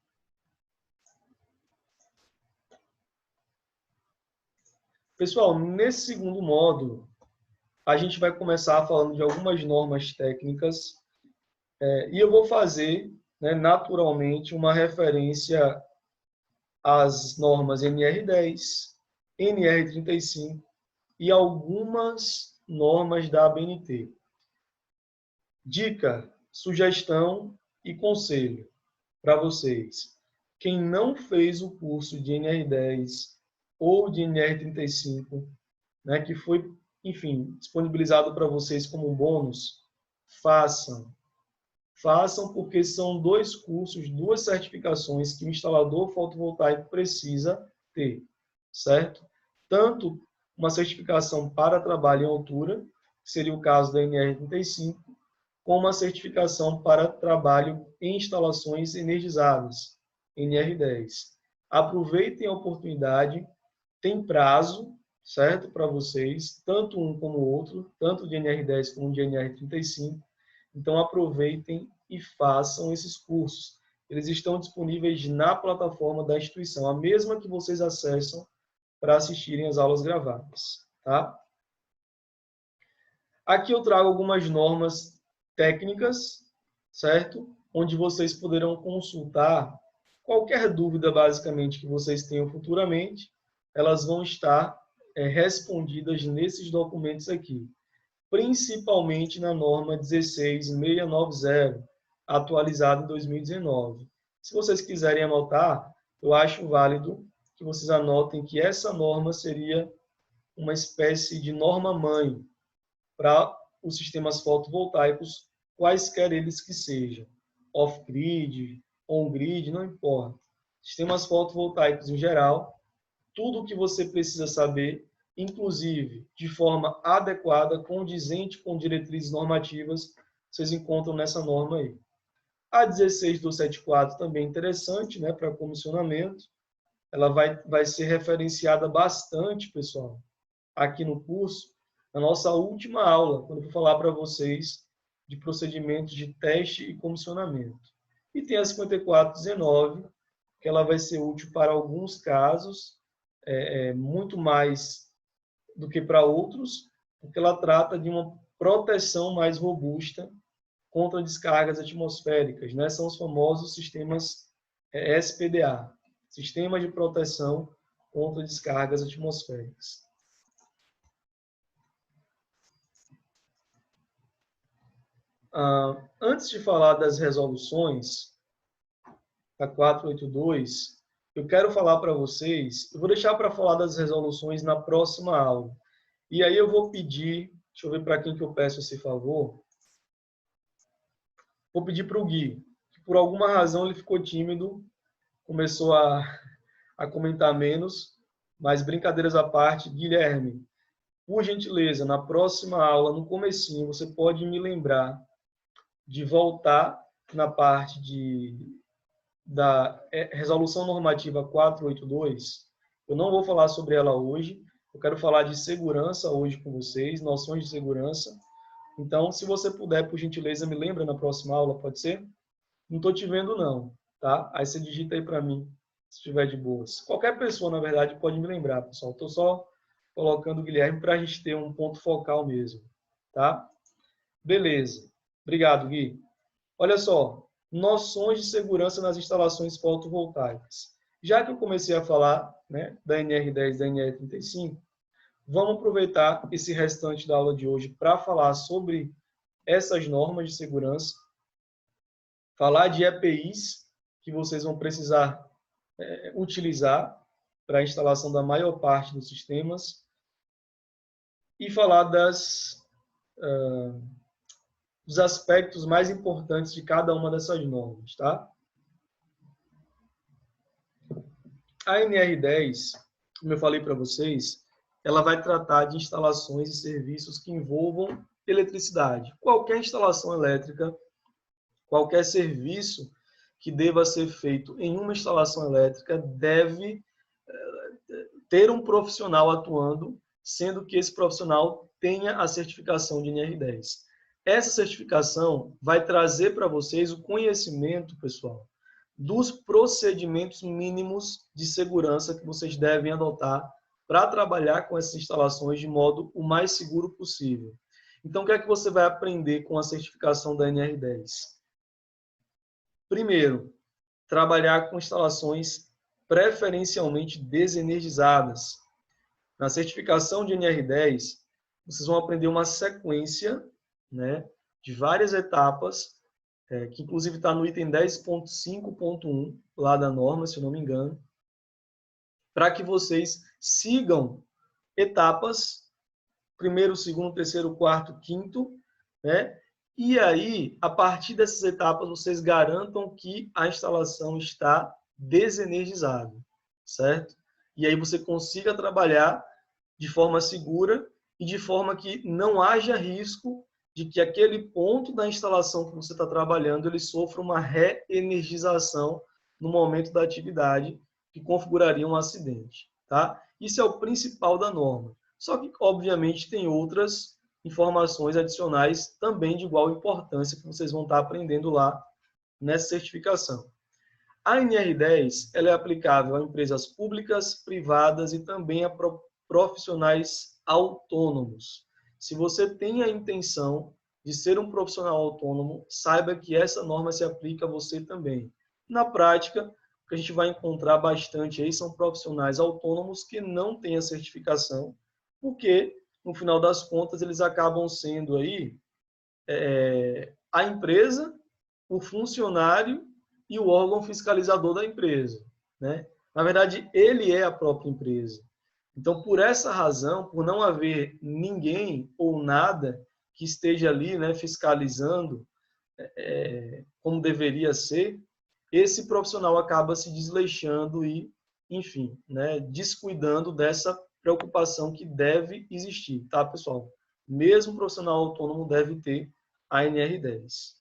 Pessoal, nesse segundo módulo, a gente vai começar falando de algumas normas técnicas e eu vou fazer, né, naturalmente, uma referência às normas NR10, NR35 e algumas normas da ABNT. Dica, sugestão e conselho para vocês. Quem não fez o curso de NR10 ou de NR35, né, que foi, enfim, disponibilizado para vocês como um bônus, façam. Façam porque são dois cursos, duas certificações que o instalador fotovoltaico precisa ter, certo? Tanto uma certificação para trabalho em altura, que seria o caso da NR35, como uma certificação para trabalho em instalações energizadas, NR10. Aproveitem a oportunidade, tem prazo, certo, para vocês, tanto um como o outro, tanto de NR10 como de NR35. Então, aproveitem e façam esses cursos. Eles estão disponíveis na plataforma da instituição, a mesma que vocês acessam para assistirem as aulas gravadas, tá? Aqui eu trago algumas normas técnicas, certo? Onde vocês poderão consultar qualquer dúvida, basicamente, que vocês tenham futuramente, elas vão estar respondidas nesses documentos aqui, principalmente na norma 16690, atualizada em 2019. Se vocês quiserem anotar, eu acho válido que vocês anotem que essa norma seria uma espécie de norma-mãe para os sistemas fotovoltaicos, quaisquer eles que sejam. Off-grid, on-grid, não importa. Sistemas fotovoltaicos em geral, tudo o que você precisa saber, inclusive de forma adequada, condizente com diretrizes normativas, vocês encontram nessa norma aí. A 16274 também é interessante, né, para comissionamento. Ela vai ser referenciada bastante, pessoal, aqui no curso, na nossa última aula, quando eu vou falar para vocês de procedimentos de teste e comissionamento. E tem a 5419, que ela vai ser útil para alguns casos, muito mais do que para outros, porque ela trata de uma proteção mais robusta contra descargas atmosféricas, né? São os famosos sistemas SPDA, Sistemas de Proteção contra Descargas Atmosféricas. Antes de falar das resoluções da 482, eu quero falar para vocês, eu vou deixar para falar das resoluções na próxima aula. E aí eu vou pedir, deixa eu ver para quem que eu peço esse favor. Vou pedir para o Gui, que por alguma razão ele ficou tímido, começou a comentar menos, mas brincadeiras à parte, Guilherme, por gentileza, na próxima aula, no comecinho, você pode me lembrar de voltar na parte da Resolução Normativa 482. Eu não vou falar sobre ela hoje, eu quero falar de segurança hoje com vocês, noções de segurança. Então, se você puder, por gentileza, me lembra na próxima aula, pode ser? Não estou te vendo, não, tá? Aí você digita aí para mim, se estiver de boas. Qualquer pessoa, na verdade, pode me lembrar, pessoal. Estou só colocando o Guilherme para a gente ter um ponto focal mesmo, tá? Beleza. Obrigado, Gui. Olha só, noções de segurança nas instalações fotovoltaicas. Já que eu comecei a falar, né, da NR10 e da NR35, vamos aproveitar esse restante da aula de hoje para falar sobre essas normas de segurança, falar de EPIs que vocês vão precisar utilizar para a instalação da maior parte dos sistemas e falar dos aspectos mais importantes de cada uma dessas normas, tá? A NR10, como eu falei para vocês, ela vai tratar de instalações e serviços que envolvam eletricidade. Qualquer instalação elétrica, qualquer serviço que deva ser feito em uma instalação elétrica deve ter um profissional atuando, sendo que esse profissional tenha a certificação de NR10. Essa certificação vai trazer para vocês o conhecimento, pessoal, dos procedimentos mínimos de segurança que vocês devem adotar para trabalhar com essas instalações de modo o mais seguro possível. Então, o que é que você vai aprender com a certificação da NR10? Primeiro, trabalhar com instalações preferencialmente desenergizadas. Na certificação de NR10, vocês vão aprender uma sequência, né, de várias etapas, que inclusive está no item 10.5.1 lá da norma, se eu não me engano, para que vocês sigam etapas, primeiro, segundo, terceiro, quarto, quinto, né? E aí, a partir dessas etapas, vocês garantam que a instalação está desenergizada, certo? E aí você consiga trabalhar de forma segura e de forma que não haja risco de que aquele ponto da instalação que você está trabalhando ele sofra uma reenergização no momento da atividade que configuraria um acidente, tá? Isso é o principal da norma. Só que, obviamente, tem outras informações adicionais também de igual importância que vocês vão estar aprendendo lá nessa certificação. A NR10 ela é aplicável a empresas públicas, privadas e também a profissionais autônomos. Se você tem a intenção de ser um profissional autônomo, saiba que essa norma se aplica a você também. Na prática, o que a gente vai encontrar bastante aí são profissionais autônomos que não têm a certificação, porque, no final das contas, eles acabam sendo aí a empresa, o funcionário e o órgão fiscalizador da empresa, né? Na verdade, ele é a própria empresa. Então, por essa razão, por não haver ninguém ou nada que esteja ali, né, fiscalizando como deveria ser, esse profissional acaba se desleixando e, enfim, né, descuidando dessa preocupação que deve existir, tá, pessoal? Mesmo profissional autônomo deve ter a NR10.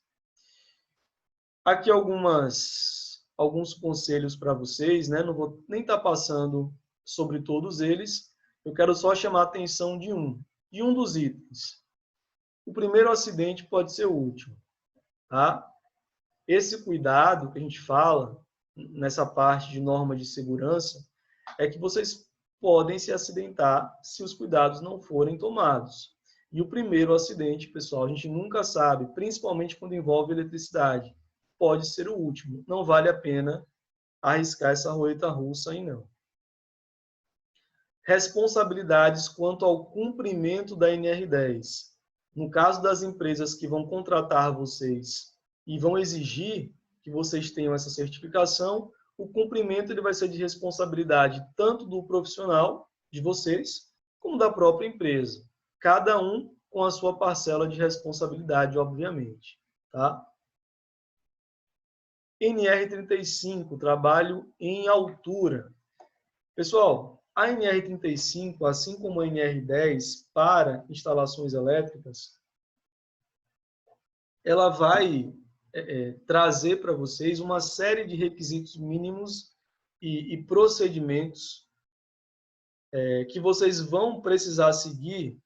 Aqui alguns conselhos para vocês, né? Não vou nem estar passando sobre todos eles, eu quero só chamar a atenção de um dos itens. O primeiro acidente pode ser o último, tá? Esse cuidado que a gente fala nessa parte de norma de segurança é que vocês podem se acidentar se os cuidados não forem tomados. E o primeiro acidente, pessoal, a gente nunca sabe, principalmente quando envolve eletricidade. Pode ser o último. Não vale a pena arriscar essa roleta russa aí, não. Responsabilidades quanto ao cumprimento da NR10. No caso das empresas que vão contratar vocês e vão exigir que vocês tenham essa certificação, o cumprimento ele vai ser de responsabilidade tanto do profissional, de vocês, como da própria empresa. Cada um com a sua parcela de responsabilidade, obviamente. Tá? NR35, trabalho em altura. Pessoal, a NR35, assim como a NR10, para instalações elétricas, ela vai trazer para vocês uma série de requisitos mínimos e procedimentos que vocês vão precisar seguir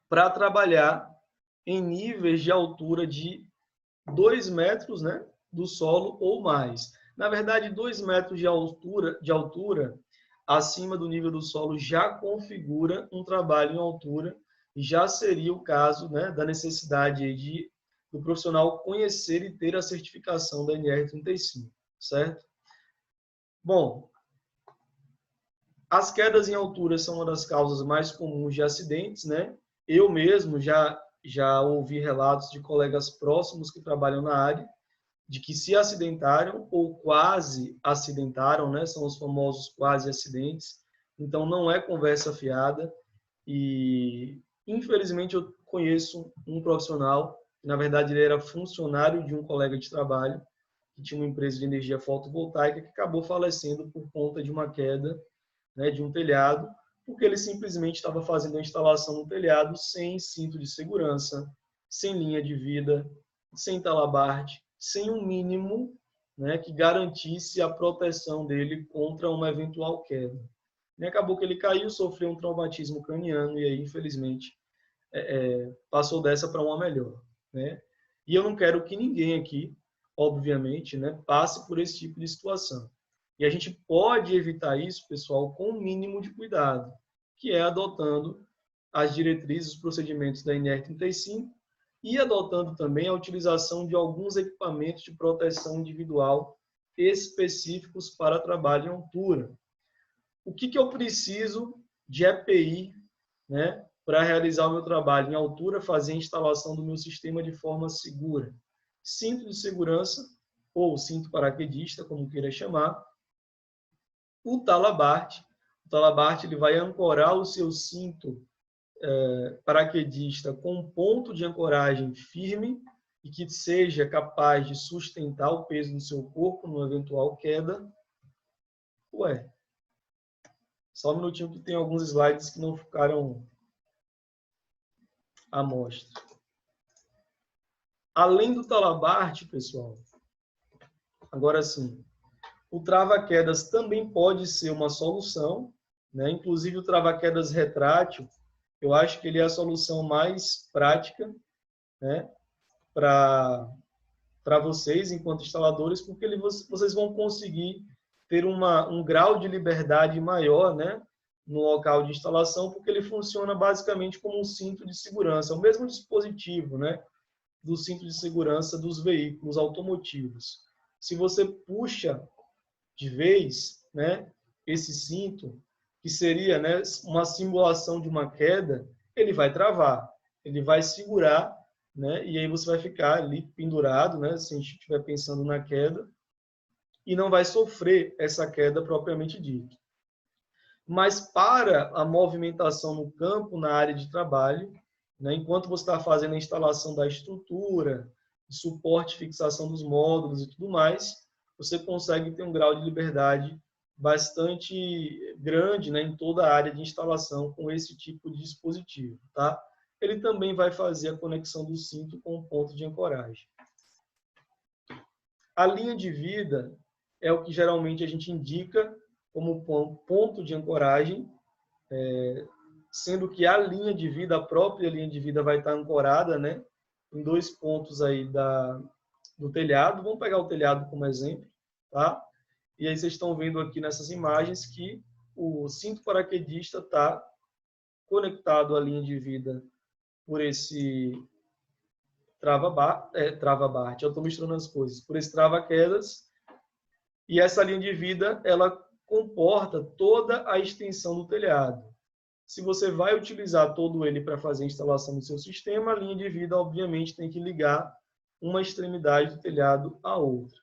para trabalhar em níveis de altura de 2 metros, né, do solo ou mais. Na verdade, 2 metros de altura acima do nível do solo já configura um trabalho em altura e já seria o caso, né, da necessidade do profissional conhecer e ter a certificação da NR35, certo? Bom, as quedas em altura são uma das causas mais comuns de acidentes, né? Eu mesmo já ouvi relatos de colegas próximos que trabalham na área, de que se acidentaram ou quase acidentaram, né? São os famosos quase acidentes. Então, não é conversa fiada. E, infelizmente, eu conheço um profissional, que, na verdade, ele era funcionário de um colega de trabalho, que tinha uma empresa de energia fotovoltaica, que acabou falecendo por conta de uma queda, né, de um telhado, porque ele simplesmente estava fazendo a instalação no telhado sem cinto de segurança, sem linha de vida, sem talabarte, sem um mínimo, né, que garantisse a proteção dele contra uma eventual queda. E acabou que ele caiu, sofreu um traumatismo craniano e aí, infelizmente, passou dessa para uma melhor, né? E eu não quero que ninguém aqui, obviamente, né, passe por esse tipo de situação. E a gente pode evitar isso, pessoal, com o mínimo de cuidado, que é adotando as diretrizes, os procedimentos da NR35 e adotando também a utilização de alguns equipamentos de proteção individual específicos para trabalho em altura. O que eu preciso de EPI, né, para realizar o meu trabalho em altura, fazer a instalação do meu sistema de forma segura? Cinto de segurança, ou cinto paraquedista, como queira chamar, o talabarte. O talabarte ele vai ancorar o seu cinto paraquedista com um ponto de ancoragem firme e que seja capaz de sustentar o peso do seu corpo numa eventual queda. Ué, só um minutinho que tem alguns slides que não ficaram à mostra. Além do talabarte, pessoal, agora sim, o trava-quedas também pode ser uma solução, né? Inclusive o trava-quedas retrátil, eu acho que ele é a solução mais prática, né, para vocês, enquanto instaladores, porque vocês vão conseguir ter um grau de liberdade maior, né, no local de instalação, porque ele funciona basicamente como um cinto de segurança, o mesmo dispositivo, né, do cinto de segurança dos veículos automotivos. Se você puxa de vez, né, esse cinto, que seria, né, uma simulação de uma queda, ele vai travar, ele vai segurar, né, e aí você vai ficar ali pendurado, né, se a gente estiver pensando na queda, e não vai sofrer essa queda propriamente dita. Mas para a movimentação no campo, na área de trabalho, né, enquanto você está fazendo a instalação da estrutura, suporte e fixação dos módulos e tudo mais, você consegue ter um grau de liberdade bastante grande, né, em toda a área de instalação com esse tipo de dispositivo, tá? Ele também vai fazer a conexão do cinto com o ponto de ancoragem. A linha de vida é o que geralmente a gente indica como ponto de ancoragem, sendo que a linha de vida, a própria linha de vida vai estar ancorada, né, em 2 pontos aí do telhado. Vamos pegar o telhado como exemplo, tá? E aí vocês estão vendo aqui nessas imagens que o cinto paraquedista está conectado à linha de vida por esse trava-barte, eu estou misturando as coisas, por esse trava-quedas, e essa linha de vida, ela comporta toda a extensão do telhado. Se você vai utilizar todo ele para fazer a instalação do seu sistema, a linha de vida, obviamente, tem que ligar uma extremidade do telhado à outra.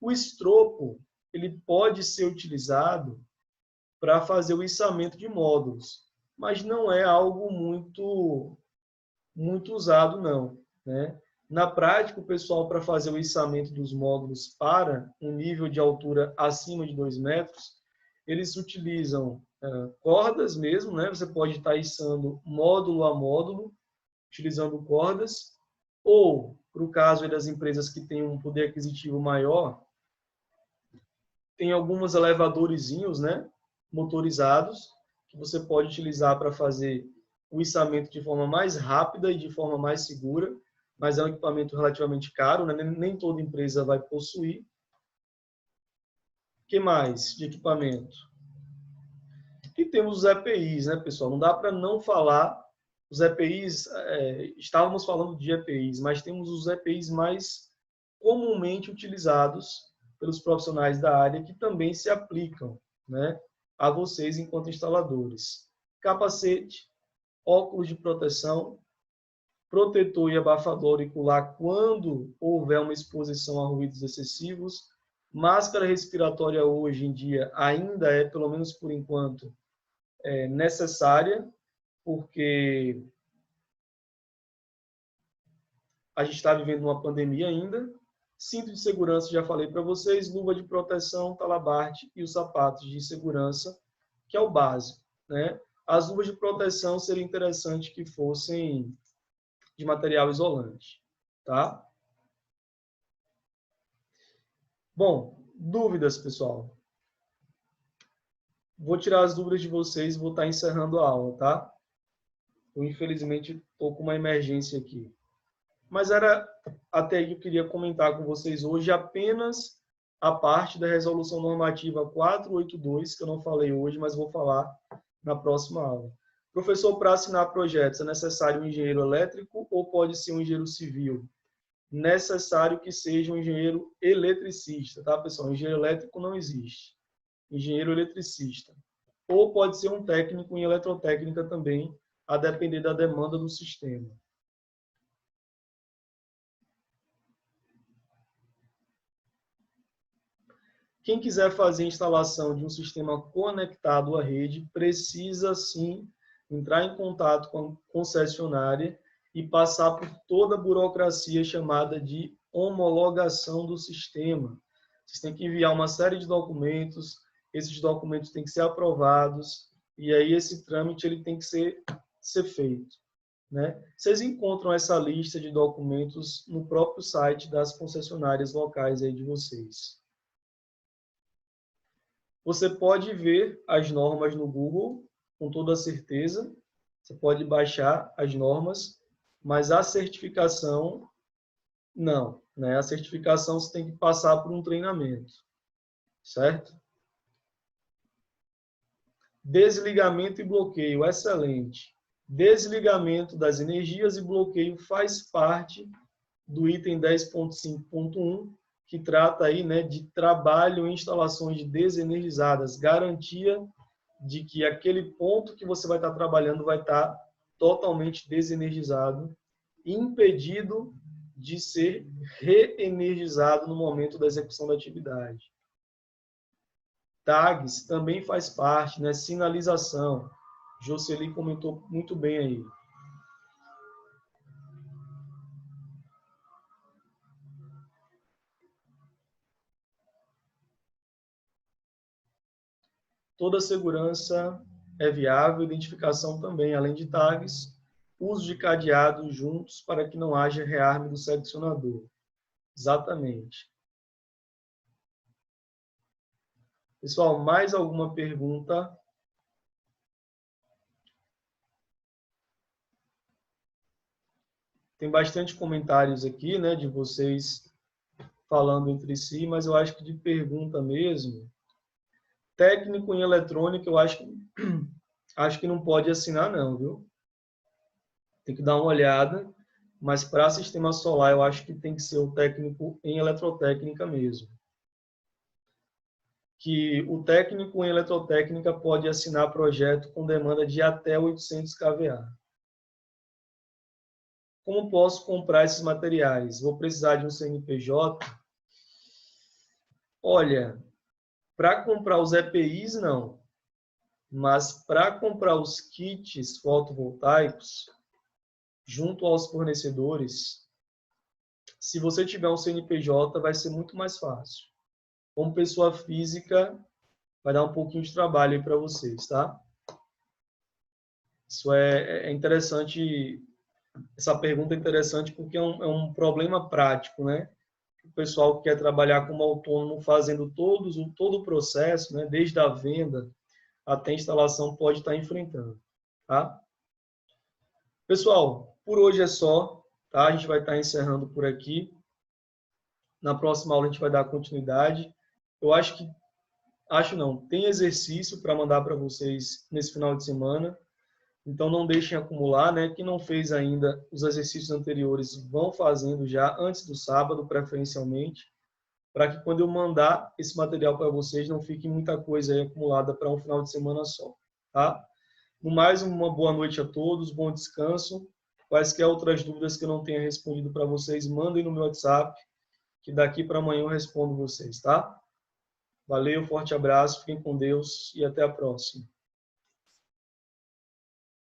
O estropo, ele pode ser utilizado para fazer o içamento de módulos, mas não é algo muito usado, não, né? Na prática, o pessoal, para fazer o içamento dos módulos para um nível de altura acima de 2 metros, eles utilizam cordas mesmo, né? Você pode estar içando módulo a módulo, utilizando cordas, ou, para o caso das empresas que têm um poder aquisitivo maior, tem alguns elevadorzinhos, né, motorizados, que você pode utilizar para fazer o içamento de forma mais rápida e de forma mais segura, mas é um equipamento relativamente caro, né? Nem toda empresa vai possuir. O que mais de equipamento? E temos os EPIs, né, pessoal? Não dá para não falar. Os EPIs, estávamos falando de EPIs, mas temos os EPIs mais comumente utilizados pelos profissionais da área que também se aplicam, né, a vocês enquanto instaladores. Capacete, óculos de proteção, protetor e abafador auricular quando houver uma exposição a ruídos excessivos. Máscara respiratória hoje em dia ainda é, pelo menos por enquanto, necessária, porque a gente está vivendo uma pandemia ainda. Cinto de segurança, já falei para vocês, luva de proteção, talabarte e os sapatos de segurança, que é o básico, né? As luvas de proteção seria interessante que fossem de material isolante, tá? Bom, dúvidas, pessoal? Vou tirar as dúvidas de vocês e vou estar encerrando a aula, tá? Eu, infelizmente, estou com uma emergência aqui. Mas era até aí que eu queria comentar com vocês hoje apenas a parte da Resolução Normativa 482, que eu não falei hoje, mas vou falar na próxima aula. Professor, para assinar projetos é necessário um engenheiro elétrico ou pode ser um engenheiro civil? Necessário que seja um engenheiro eletricista, tá, pessoal? Engenheiro elétrico não existe. Engenheiro eletricista. Ou pode ser um técnico em eletrotécnica também, a depender da demanda do sistema. Quem quiser fazer a instalação de um sistema conectado à rede, precisa sim entrar em contato com a concessionária e passar por toda a burocracia chamada de homologação do sistema. Vocês têm que enviar uma série de documentos, esses documentos têm que ser aprovados, e aí esse trâmite ele tem que ser feito, né? Vocês encontram essa lista de documentos no próprio site das concessionárias locais aí de vocês. Você pode ver as normas no Google, com toda certeza. Você pode baixar as normas, mas a certificação, não, né? A certificação você tem que passar por um treinamento, certo? Desligamento e bloqueio, excelente. Desligamento das energias e bloqueio faz parte do item 10.5.1, que trata aí, né, de trabalho em instalações desenergizadas, garantia de que aquele ponto que você vai estar trabalhando vai estar totalmente desenergizado, impedido de ser reenergizado no momento da execução da atividade. Tags também faz parte, né, sinalização. Jocely comentou muito bem aí. Toda segurança é viável, identificação também, além de tags, uso de cadeados juntos para que não haja rearme do seccionador. Exatamente. Pessoal, mais alguma pergunta? Tem bastante comentários aqui, né, de vocês falando entre si, mas eu acho que de pergunta mesmo. Técnico em eletrônica, eu acho que não pode assinar não, viu? Tem que dar uma olhada, mas para sistema solar eu acho que tem que ser o técnico em eletrotécnica mesmo. Que o técnico em eletrotécnica pode assinar projeto com demanda de até 800 kVA. Como posso comprar esses materiais? Vou precisar de um CNPJ? Olha, para comprar os EPIs, não. Mas para comprar os kits fotovoltaicos, junto aos fornecedores, Se você tiver um CNPJ, vai ser muito mais fácil. Como pessoa física, vai dar um pouquinho de trabalho aí para vocês, tá? Isso é interessante, essa pergunta é interessante porque é um problema prático, né? O pessoal que quer trabalhar como autônomo fazendo todo o processo, né? Desde a venda até a instalação, pode estar enfrentando, tá? Pessoal, por hoje é só, tá? A gente vai estar encerrando por aqui. Na próxima aula a gente vai dar continuidade. Eu acho não, tem exercício para mandar para vocês nesse final de semana. Então não deixem acumular, né? Quem não fez ainda os exercícios anteriores, vão fazendo já antes do sábado, preferencialmente, para que quando eu mandar esse material para vocês, não fique muita coisa aí acumulada para um final de semana só, tá? No mais, uma boa noite a todos, bom descanso. Quaisquer outras dúvidas que eu não tenha respondido para vocês, mandem no meu WhatsApp, que daqui para amanhã eu respondo vocês, tá? Valeu, forte abraço, fiquem com Deus e até a próxima.